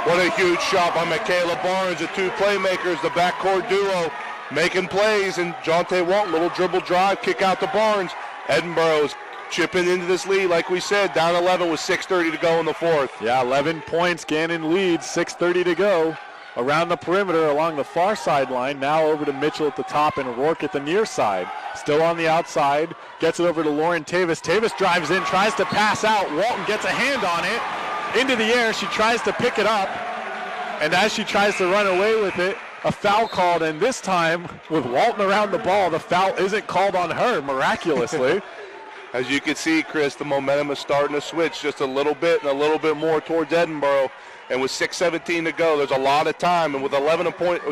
What a huge shot by Michaela Barnes, the two playmakers, the backcourt duo, making plays, and Jonte Walton, little dribble drive, kick out to Barnes. Edinboro's chipping into this lead, like we said, down 11 with 6:30 to go in the fourth. Yeah, 11 points. Gannon leads, 6:30 to go. Around the perimeter along the far sideline. Now over to Mitchell at the top and Rourke at the near side. Still on the outside. Gets it over to Lauren Tavis. Tavis drives in, tries to pass out. Walton gets a hand on it. Into the air. She tries to pick it up. And as she tries to run away with it, a foul called, and this time, with Walton around the ball, the foul isn't called on her, miraculously. As you can see, Chris, the momentum is starting to switch just a little bit and a little bit more towards Edinboro. And with 6:17 to go, there's a lot of time. And with 11 point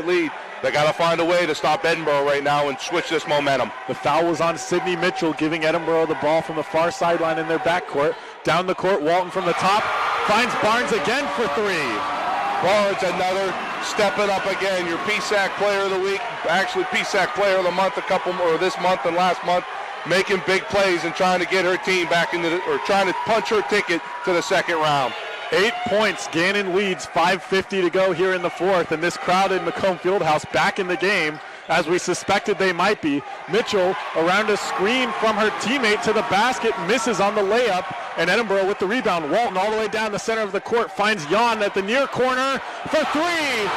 lead, they got to find a way to stop Edinboro right now and switch this momentum. The foul was on Sydney Mitchell, giving Edinboro the ball from the far sideline in their backcourt. Down the court, Walton from the top, finds Barnes again for three. Barnes, another stepping up again. Your PSAC player of the week, actually PSAC player of the month, this month and last month, making big plays and trying to get her team back into trying to punch her ticket to the second round. 8 points. Gannon leads, 5:50 to go here in the fourth, and this crowded Macomb Fieldhouse back in the game, as we suspected they might be. Mitchell around a screen from her teammate to the basket, misses on the layup, and Edinboro with the rebound. Walton all the way down the center of the court, finds Jan at the near corner for three.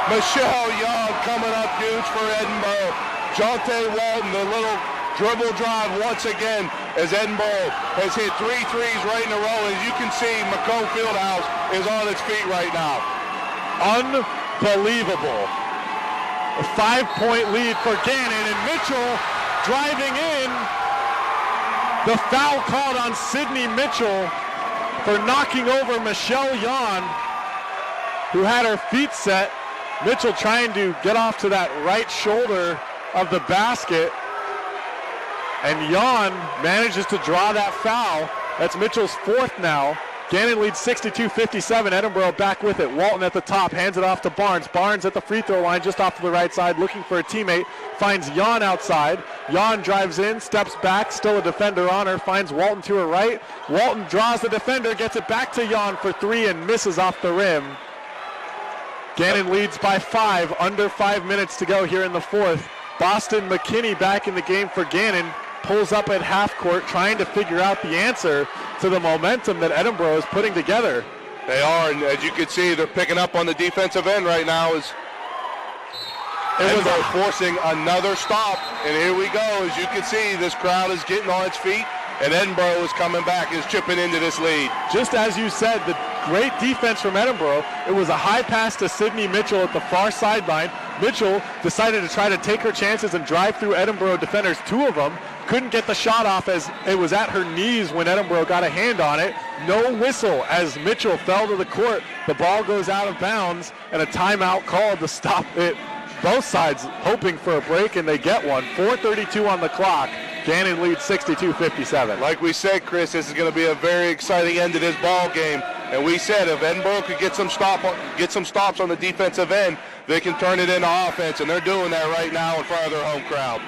Michelle Young coming up huge for Edinboro. Jonte Walton, the little dribble drive once again, as Edinboro has hit 3 threes right in a row. As you can see, Macomb Fieldhouse is on its feet right now. Unbelievable. A 5-point lead for Gannon, and Mitchell driving in. The foul called on Sydney Mitchell for knocking over Michelle Yon, who had her feet set. Mitchell trying to get off to that right shoulder of the basket, and Yon manages to draw that foul. That's Mitchell's fourth now. Gannon leads 62-57. Edinboro back with it. Walton at the top, hands it off to Barnes. Barnes at the free throw line, just off to the right side, looking for a teammate. Finds Yon outside. Yon drives in, steps back, still a defender on her, finds Walton to her right. Walton draws the defender, gets it back to Yon for three, and misses off the rim. Gannon leads by 5, under 5 minutes to go here in the fourth. Boston McKinney back in the game for Gannon. Pulls up at half court, trying to figure out the answer to the momentum that Edinboro is putting together. They are, and as you can see, they're picking up on the defensive end right now. Edinboro forcing another stop, and here we go. As you can see, this crowd is getting on its feet, and Edinboro is coming back, is chipping into this lead. Just as you said, the great defense from Edinboro. It was a high pass to Sydney Mitchell at the far sideline. Mitchell decided to try to take her chances and drive through Edinboro defenders, 2 of them. Couldn't get the shot off as it was at her knees when Edinboro got a hand on it. No whistle as Mitchell fell to the court. The ball goes out of bounds, and a timeout called to stop it. Both sides hoping for a break, and they get one. 4:32 on the clock. Gannon leads 62-57. Like we said, Chris, this is going to be a very exciting end to this ball game. And we said if Edinboro could get some stops on the defensive end, they can turn it into offense, and they're doing that right now in front of their home crowd.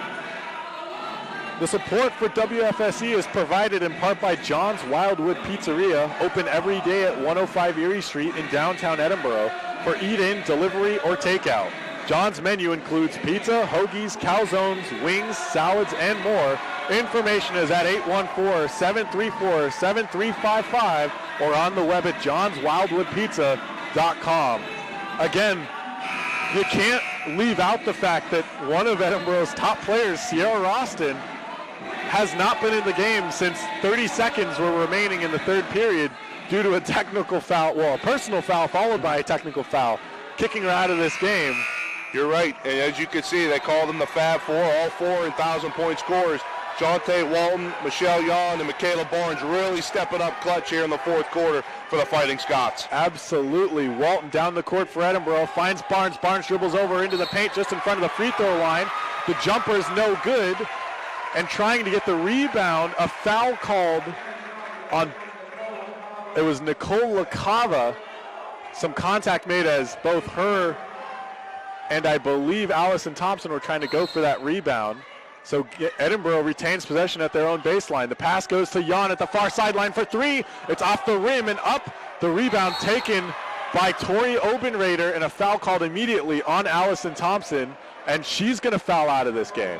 The support for WFSE is provided in part by John's Wildwood Pizzeria, open every day at 105 Erie Street in downtown Edinboro for eat-in, delivery, or takeout. John's menu includes pizza, hoagies, calzones, wings, salads, and more. Information is at 814-734-7355 or on the web at johnswildwoodpizza.com. Again, you can't leave out the fact that one of Edinboro's top players, Sierra Roston, has not been in the game since 30 seconds were remaining in the third period due to a technical foul, well, a personal foul followed by a technical foul, kicking her out of this game. You're right, and as you can see, they call them the Fab Four, all 4 and 1,000-point scorers. Jonte Walton, Michelle Yon, and Michaela Barnes really stepping up clutch here in the fourth quarter for the Fighting Scots. Absolutely. Walton down the court for Edinboro, finds Barnes. Barnes dribbles over into the paint just in front of the free throw line. The jumper is no good, and trying to get the rebound, a foul called on, it was Nicole LaCava. Some contact made as both her and I believe Allison Thompson were trying to go for that rebound. So Edinboro retains possession at their own baseline. The pass goes to Jan at the far sideline for 3. It's off the rim and up. The rebound taken by Tori Obenrader, and a foul called immediately on Allison Thompson, and she's going to foul out of this game.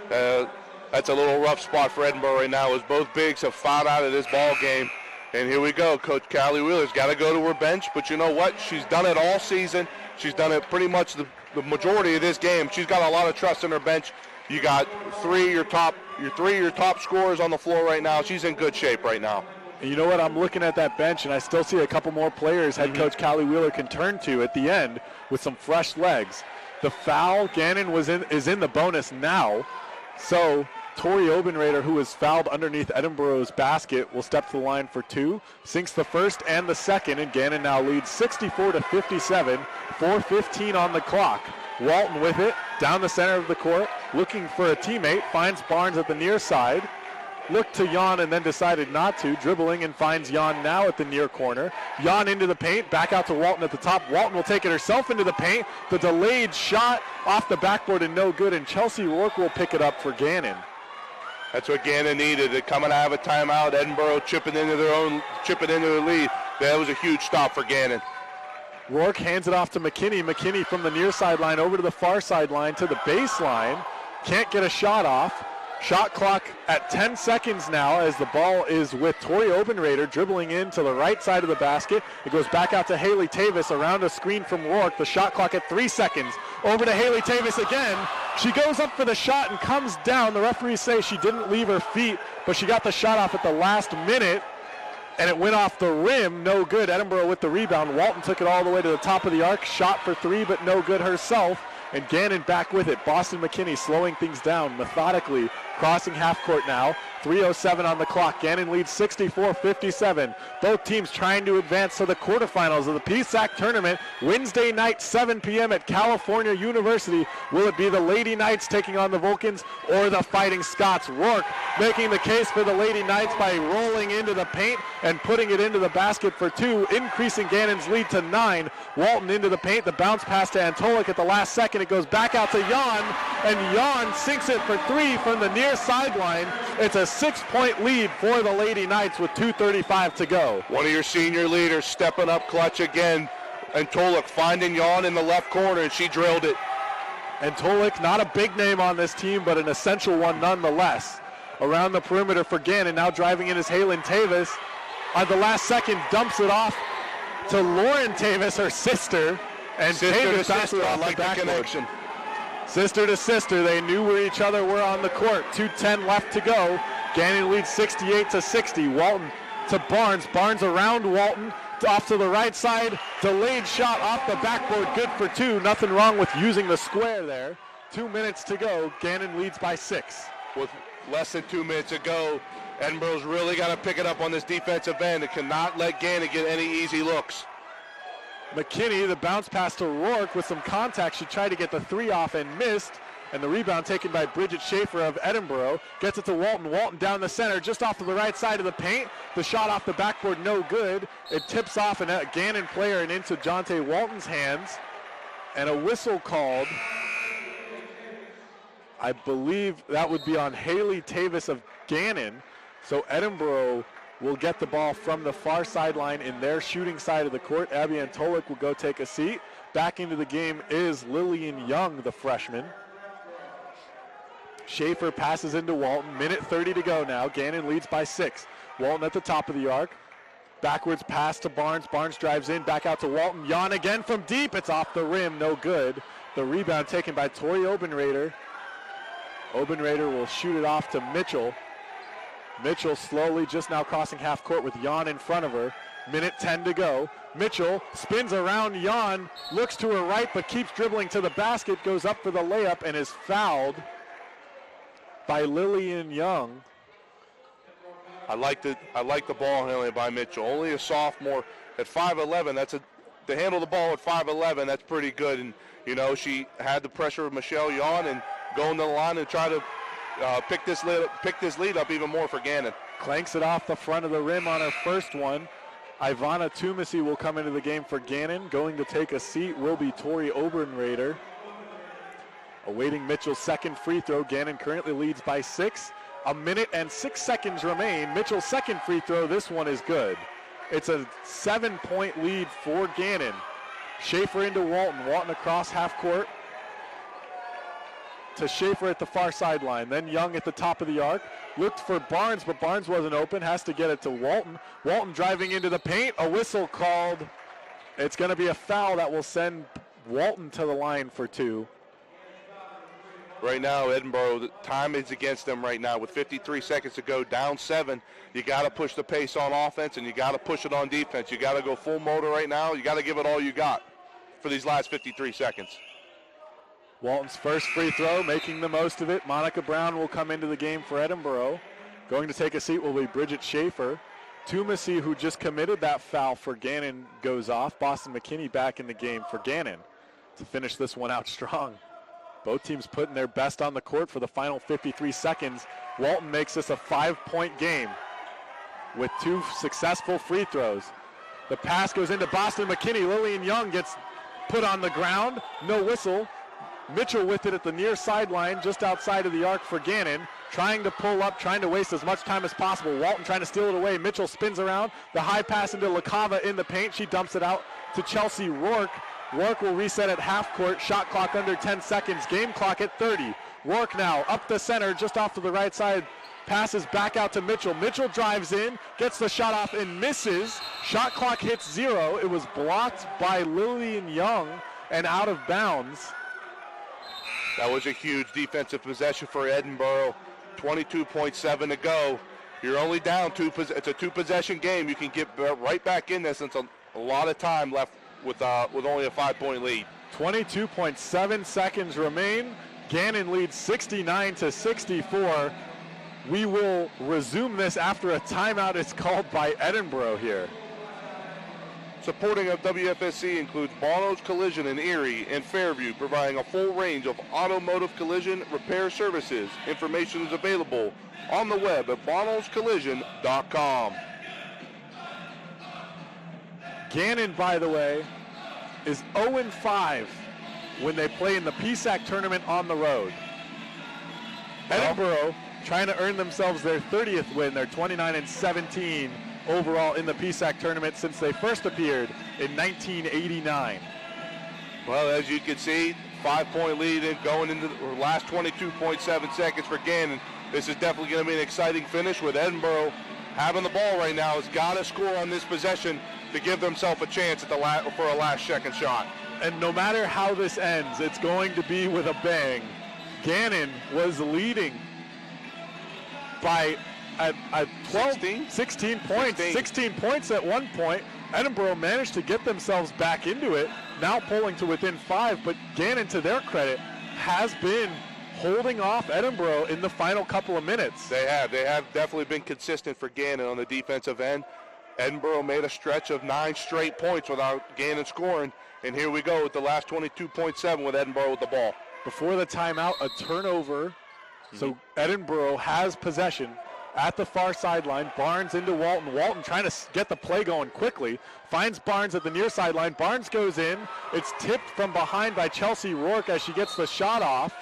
That's a little rough spot for Edinboro right now, as both bigs have fouled out of this ball game. And here we go. Coach Callie Wheeler's got to go to her bench, but you know what? She's done it all season. She's done it pretty much the majority of this game. She's got a lot of trust in her bench. You got three of your top scorers on the floor right now. She's in good shape right now. And you know what? I'm looking at that bench, and I still see a couple more players head coach Callie Wheeler can turn to at the end with some fresh legs. The foul, Gannon is in the bonus now. So Tori Obenrader, who was fouled underneath Edinboro's basket, will step to the line for 2. Sinks the first and the second, and Gannon now leads 64-57, 4:15 on the clock. Walton with it, down the center of the court, looking for a teammate, finds Barnes at the near side. Looked to Jan and then decided not to, dribbling and finds Jan now at the near corner. Jan into the paint, back out to Walton at the top. Walton will take it herself into the paint. The delayed shot off the backboard and no good, and Chelsea Rourke will pick it up for Gannon. That's what Gannon needed. They're coming out of a timeout. Edinboro chipping into the lead. That was a huge stop for Gannon. Rourke hands it off to McKinney. McKinney from the near sideline over to the far sideline to the baseline. Can't get a shot off. Shot clock at 10 seconds now as the ball is with Tori Obenrader dribbling in to the right side of the basket. It goes back out to Haley Tavis around a screen from Rourke. The shot clock at 3 seconds. Over to Haley Tavis again. She goes up for the shot and comes down. The referees say she didn't leave her feet, but she got the shot off at the last minute, and it went off the rim. No good. Edinboro with the rebound. Walton took it all the way to the top of the arc. Shot for 3, but no good herself. And Gannon back with it. Boston McKinney slowing things down methodically, crossing half court now. 3:07 on the clock. Gannon leads 64-57. Both teams trying to advance to the quarterfinals of the PSAC tournament. Wednesday night, 7 p.m. at California University. Will it be the Lady Knights taking on the Vulcans or the Fighting Scots? Rourke making the case for the Lady Knights by rolling into the paint and putting it into the basket for 2, increasing Gannon's lead to 9. Walton into the paint. The bounce pass to Antolik at the last second. It goes back out to Jan, and Jan sinks it for 3 from the near sideline. It's a 6-point lead for the Lady Knights with 2:35 to go. One of your senior leaders stepping up clutch again. Antolik finding Jan in the left corner, and she drilled it. Antolik, not a big name on this team, but an essential one nonetheless. Around the perimeter for Gannon, now driving in is Halen Tavis. On the last second, dumps it off to Lauren Tavis, her sister. And Tavis back I like the connection. Sister to sister, they knew where each other were on the court. 2:10 left to go. Gannon leads 68-60. Walton to Barnes. Barnes around Walton, off to the right side. Delayed shot off the backboard, good for 2. Nothing wrong with using the square there. 2 minutes to go. Gannon leads by 6. With less than 2 minutes to go, Edinboro's really got to pick it up on this defensive end. It cannot let Gannon get any easy looks. McKinney, the bounce pass to Rourke with some contact. She tried to get the 3 off and missed. And the rebound taken by Bridget Schaefer of Edinboro. Gets it to Walton. Walton down the center, just off to the right side of the paint. The shot off the backboard, no good. It tips off a Gannon player and into Jonte Walton's hands. And a whistle called I believe that would be on Haley Tavis of Gannon. So Edinboro will get the ball from the far sideline in their shooting side of the court. Abby Antolik will go take a seat. Back into the game is Lillian Young, the freshman. Schaefer passes into Walton. Minute 30 to go now. Gannon leads by 6. Walton at the top of the arc. Backwards pass to Barnes. Barnes drives in, back out to Walton. Jan again from deep. It's off the rim, no good. The rebound taken by Tori Obenrader. Obenrader will shoot it off to Mitchell. Mitchell slowly just now crossing half court with Jan in front of her. Minute 10 to go. Mitchell spins around Jan, looks to her right but keeps dribbling to the basket, goes up for the layup and is fouled by Lillian Young. I like the ball handling by Mitchell. Only a sophomore at 5'11". To handle the ball at 5'11", that's pretty good. And you know, she had the pressure of Michelle Jan and going to the line and try to pick this lead up even more for Gannon. Clanks it off the front of the rim on her first one. Ivana Tumasi will come into the game for Gannon. Going to take a seat will be Tori Obenrader. Awaiting Mitchell's second free throw. Gannon currently leads by 6. A minute and 6 seconds remain. Mitchell's second free throw, this one is good. It's a 7-point lead for Gannon. Schaefer into Walton. Walton across half court to Schaefer at the far sideline. Then Young at the top of the arc. Looked for Barnes, but Barnes wasn't open. Has to get it to Walton. Walton driving into the paint. A whistle called. It's going to be a foul that will send Walton to the line for 2. Right now, Edinboro, the time is against them right now. With 53 seconds to go, down 7. You got to push the pace on offense, and you got to push it on defense. You got to go full motor right now. You got to give it all you got for these last 53 seconds. Walton's first free throw, making the most of it. Monica Brown will come into the game for Edinboro. Going to take a seat will be Bridget Schaefer. Tumasi, who just committed that foul for Gannon, goes off. Boston McKinney back in the game for Gannon to finish this one out strong. Both teams putting their best on the court for the final 53 seconds. Walton makes this a 5-point game with 2 successful free throws. The pass goes into Boston McKinney. Lillian Young gets put on the ground. No whistle. Mitchell with it at the near sideline, just outside of the arc for Gannon. Trying to pull up, trying to waste as much time as possible. Walton trying to steal it away. Mitchell spins around. The high pass into LaCava in the paint. She dumps it out to Chelsea Rourke. Rourke will reset at half court. Shot clock under 10 seconds. Game clock at 30. Rourke now up the center, just off to the right side. Passes back out to Mitchell. Mitchell drives in, gets the shot off and misses. Shot clock hits 0. It was blocked by Lillian Young and out of bounds. That was a huge defensive possession for Edinboro. 22.7 to go. You're only down 2. It's a 2-possession game. You can get right back in this. It's a lot of time left with only a 5-point lead. 22.7 seconds remain. Gannon leads 69-64. We will resume this after a timeout is called by Edinboro here. Supporting of WFSC includes Bono's Collision in Erie and Fairview, providing a full range of automotive collision repair services. Information is available on the web at bonoscollision.com. Gannon, by the way, is 0-5 when they play in the PSAC tournament on the road. Edinboro trying to earn themselves their 30th win. They're 29-17 overall in the PSAC tournament since they first appeared in 1989. Well, as you can see, 5-point lead and going into the last 22.7 seconds for Gannon. This is definitely going to be an exciting finish with Edinboro having the ball right now. Has got to score on this possession to give themselves a chance at for a last second shot. And no matter how this ends, it's going to be with a bang. Gannon was leading by at 16 points. 16 points at one point. Edinboro managed to get themselves back into it, now pulling to within 5, but Gannon, to their credit, has been holding off Edinboro in the final couple of minutes. They have definitely been consistent for Gannon on the defensive end. Edinboro made a stretch of 9 straight points without Gannon scoring, and here we go with the last 22.7 with Edinboro with the ball. Before the timeout, a turnover, so Edinboro has possession at the far sideline. Barnes into Walton. Walton trying to get the play going quickly. Finds Barnes at the near sideline. Barnes goes in. It's tipped from behind by Chelsea Rourke as she gets the shot off.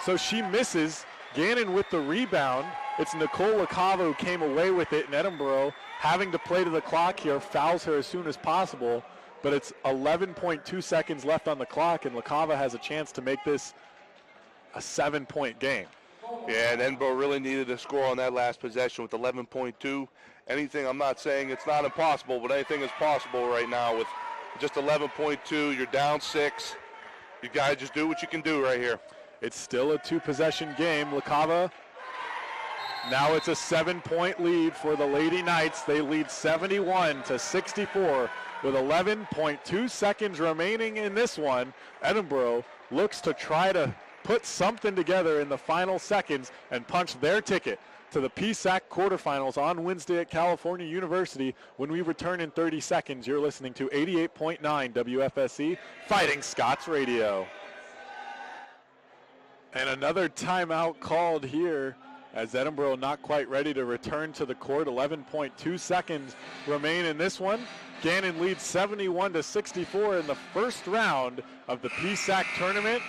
So she misses. Gannon with the rebound. It's Nicole LaCava who came away with it, and Edinboro having to play to the clock here, fouls her as soon as possible. But it's 11.2 seconds left on the clock, and LaCava has a chance to make this a 7-point game. Yeah, and Edinboro really needed a score on that last possession with 11.2. Anything, I'm not saying it's not impossible, but anything is possible right now with just 11.2. You're down 6. You got to just do what you can do right here. It's still a 2-possession game. LaCava, now it's a 7-point lead for the Lady Knights. They lead 71-64 with 11.2 seconds remaining in this one. Edinboro looks to try to put something together in the final seconds and punch their ticket to the PSAC quarterfinals on Wednesday at California University. When we return in 30 seconds, you're listening to 88.9 WFSC Fighting Scots Radio. And another timeout called here as Edinboro not quite ready to return to the court. 11.2 seconds remain in this one. Gannon leads 71-64 in the first round of the PSAC tournament.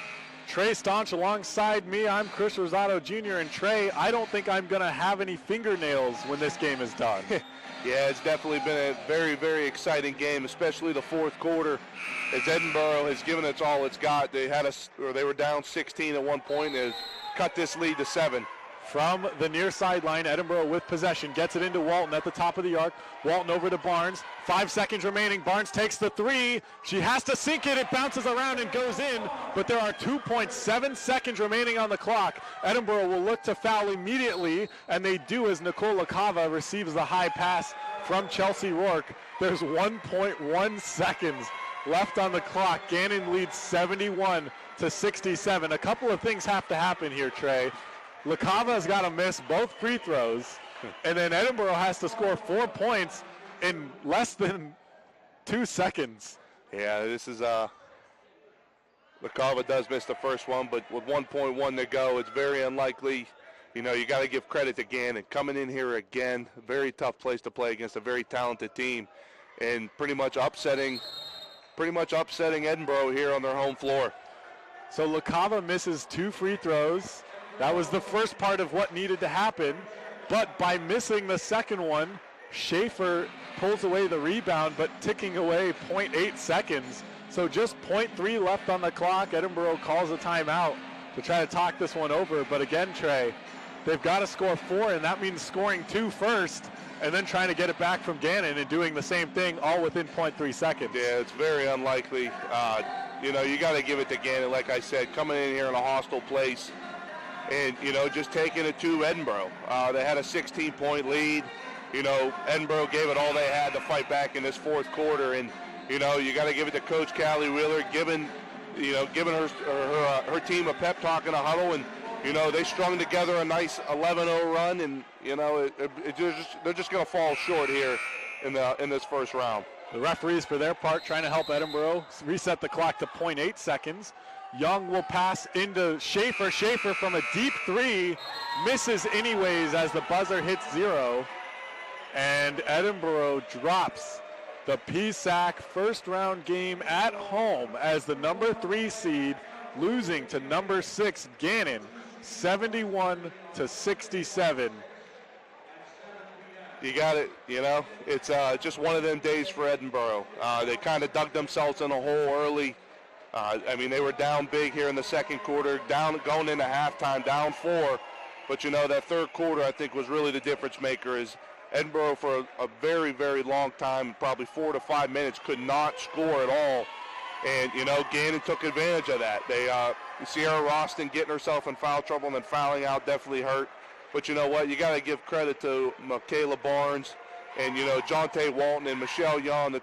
Trey Staunch alongside me. I'm Chris Rosado Jr. And Trey, I don't think I'm going to have any fingernails when this game is done. Yeah, it's definitely been a very, very exciting game, especially the fourth quarter, as Edinboro has given it all it's got. They were down 16 at one point and has cut this lead to 7. From the near sideline, Edinboro with possession, gets it into Walton at the top of the arc. Walton over to Barnes. 5 seconds remaining. Barnes takes the 3. She has to sink it. It bounces around and goes in, but there are 2.7 seconds remaining on the clock. Edinboro will look to foul immediately, and they do as Nicole LaCava receives the high pass from Chelsea Rourke. There's 1.1 seconds left on the clock. Gannon leads 71-67. A couple of things have to happen here, Trey. LaCava's got to miss both free throws, and then Edinboro has to score 4 points in less than 2 seconds. Yeah, this is LaCava does miss the first one, but with 1.1 to go, it's very unlikely. You know, you got to give credit to Gannon coming in here again. Very tough place to play against a very talented team, and pretty much upsetting Edinboro here on their home floor. So LaCava misses 2 free throws. That was the first part of what needed to happen, but by missing the second one, Schaefer pulls away the rebound, but ticking away 0.8 seconds. So just 0.3 left on the clock. Edinboro calls a timeout to try to talk this one over, but again, Trey, they've got to score 4, and that means scoring 2 first, and then trying to get it back from Gannon and doing the same thing all within 0.3 seconds. Yeah, it's very unlikely. You know, you got to give it to Gannon, like I said, coming in here in a hostile place. And, you know, just taking it to Edinboro. They had a 16-point lead. You know, Edinboro gave it all they had to fight back in this fourth quarter. And, you know, you got to give it to Coach Callie Wheeler, giving her team a pep talk in a huddle. And, you know, they strung together a nice 11-0 run. And, you know, they're just going to fall short here in this first round. The referees, for their part, trying to help Edinboro reset the clock to 0.8 seconds. Young will pass into Schaefer. Schaefer from a deep 3 misses anyways as the buzzer hits 0. And Edinboro drops the PSAC first round game at home as the number 3 seed, losing to number 6 Gannon, 71-67. You got it, you know. It's just one of them days for Edinboro. They kind of dug themselves in a hole early. I mean, they were down big here in the second quarter, going into halftime, down 4. But, you know, that third quarter, I think, was really the difference maker. Is Edinboro, for a very, very long time, probably 4 to 5 minutes, could not score at all. And, you know, Gannon took advantage of that. Sierra Roston getting herself in foul trouble and then fouling out definitely hurt. But you know what? You got to give credit to Michaela Barnes and, you know, Jonte Walton and Michelle Young, the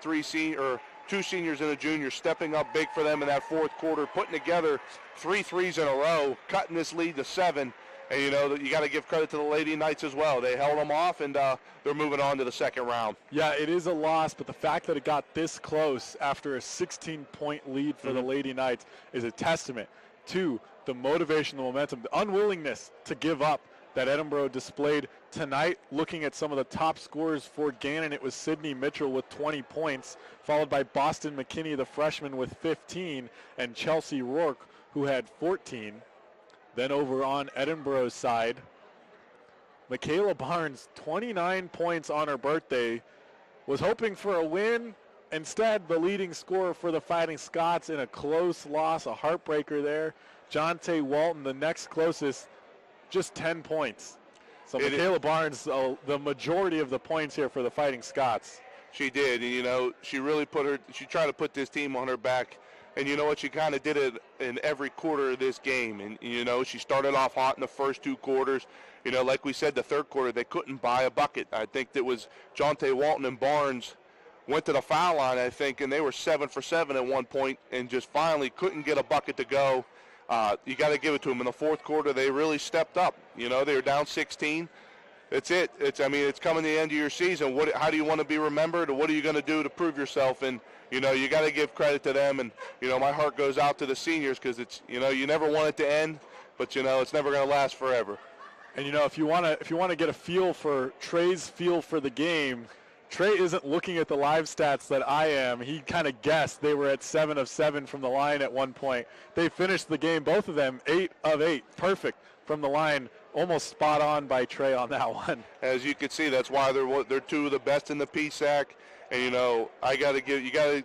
2 seniors and a junior, stepping up big for them in that fourth quarter, putting together 3 threes in a row, cutting this lead to 7. And, you know, you got to give credit to the Lady Knights as well. They held them off, and they're moving on to the second round. Yeah, it is a loss, but the fact that it got this close after a 16-point lead for the Lady Knights is a testament to the motivation, the momentum, the unwillingness to give up that Edinboro displayed tonight. Looking at some of the top scorers for Gannon, it was Sydney Mitchell with 20 points, followed by Boston McKinney, the freshman, with 15, and Chelsea Rourke, who had 14. Then over on Edinboro's side, Michaela Barnes, 29 points on her birthday, was hoping for a win. Instead, the leading scorer for the Fighting Scots in a close loss, a heartbreaker there. Jonte Walton, the next closest, just 10 points. So Michaela Barnes, the majority of the points here for the Fighting Scots. She did, and she really she tried to put this team on her back. And you know what, she kind of did it in every quarter of this game. And, she started off hot in the first 2 quarters. Like we said, the third quarter, they couldn't buy a bucket. I think that was Jonte Walton and Barnes went to the foul line, I think, and they were 7 for 7 at one point and just finally couldn't get a bucket to go. You got to give it to them. In the fourth quarter, they really stepped up. They were down 16. It's it. It's coming to the end of your season. How do you want to be remembered, or what are you going to do to prove yourself? And, you got to give credit to them. And, my heart goes out to the seniors because it's, you never want it to end, but, it's never going to last forever. And, if you want to get a feel for Trey's feel for the game, Trey isn't looking at the live stats that I am. He kind of guessed they were at 7 of 7 from the line at one point. They finished the game, both of them, 8 of 8, perfect from the line, almost spot on by Trey on that one. As you can see, that's why they're 2 of the best in the PSAC. And you got to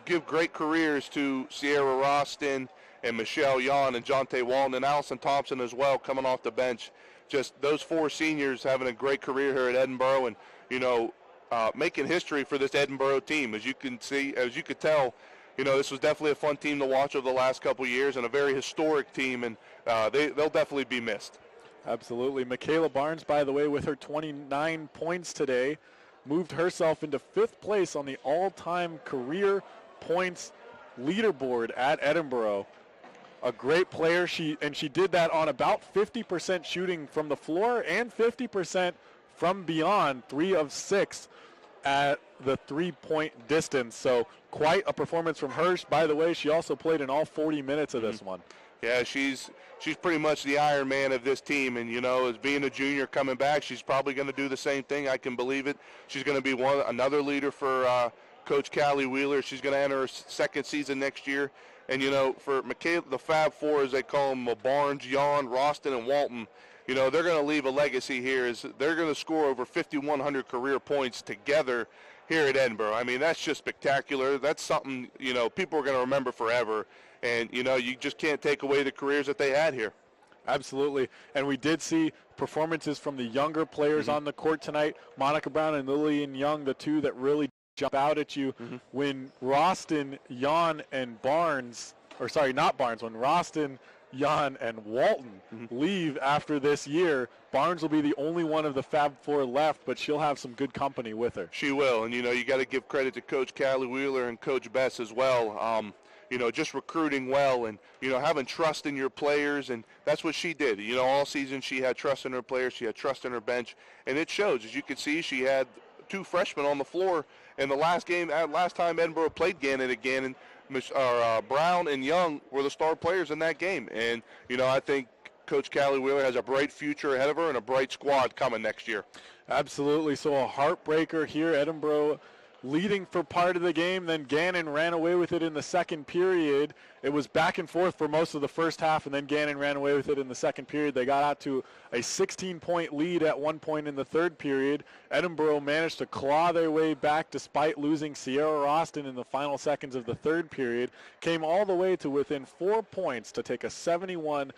give great careers to Sierra Roston and Michelle Yon and Jonte Walton and Allison Thompson as well, coming off the bench. Just those 4 seniors having a great career here at Edinboro, and making history for this Edinboro team. As you could tell, this was definitely a fun team to watch over the last couple of years and a very historic team, and they'll definitely be missed. Absolutely. Michaela Barnes, by the way, with her 29 points today, moved herself into 5th place on the all-time career points leaderboard at Edinboro. A great player. She did that on about 50% shooting from the floor and 50% from beyond, 3 of 6 at the 3-point distance. So quite a performance from her. By the way, she also played in all 40 minutes of this one. Yeah, she's pretty much the Iron Man of this team, and as being a junior coming back, she's probably going to do the same thing. I can believe it. She's going to be another leader for Coach Callie Wheeler. She's going to enter her 2nd season next year. And for Michaela, the Fab Four, as they call them, Barnes, Yon, Roston, and Walton, they're going to leave a legacy here. Is they're going to score over 5,100 career points together here at Edinboro. That's just spectacular. That's something people are going to remember forever. And you just can't take away the careers that they had here. Absolutely. And we did see performances from the younger players on the court tonight. Monica Brown and Lillian Young, the 2 that really jump out at you. When Roston, Yon, and Barnes, or sorry, not Barnes, when Roston, Yon, and Walton leave after this year, Barnes will be the only one of the Fab Four left, but she'll have some good company with her. She will, and you got to give credit to Coach Callie Wheeler and Coach Bess as well. Just recruiting well and, having trust in your players, and that's what she did. All season she had trust in her players, she had trust in her bench, and it shows. As you can see, she had 2 freshmen on the floor in the last time Edinboro played Gannon again, and Brown and Young were the star players in that game. And, I think Coach Callie Wheeler has a bright future ahead of her and a bright squad coming next year. Absolutely. So a heartbreaker here. Edinboro leading for part of the game, then Gannon ran away with it in the second period. It was back and forth for most of the first half, and then Gannon ran away with it in the second period. They got out to a 16-point lead at one point in the third period. Edinboro managed to claw their way back despite losing Sierra Roston in the final seconds of the third period. Came all the way to within 4 points to take a 71-67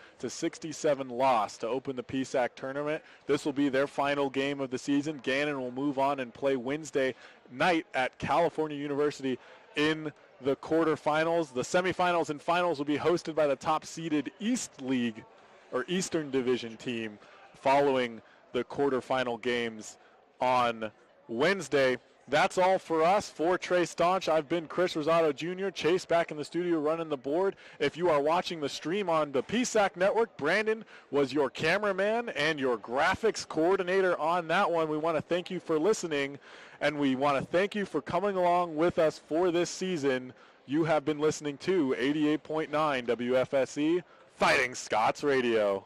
loss to open the PSAC tournament. This will be their final game of the season. Gannon will move on and play Wednesday night at California University in the quarterfinals. The semifinals and finals will be hosted by the top-seeded East League or Eastern Division team following the quarterfinal games on Wednesday. That's all for us. For Trey Staunch, I've been Chris Rosado Jr. Chase back in the studio running the board. If you are watching the stream on the PSAC network, Brandon was your cameraman and your graphics coordinator on that one. We want to thank you for listening, and we want to thank you for coming along with us for this season. You have been listening to 88.9 WFSE Fighting Scots Radio.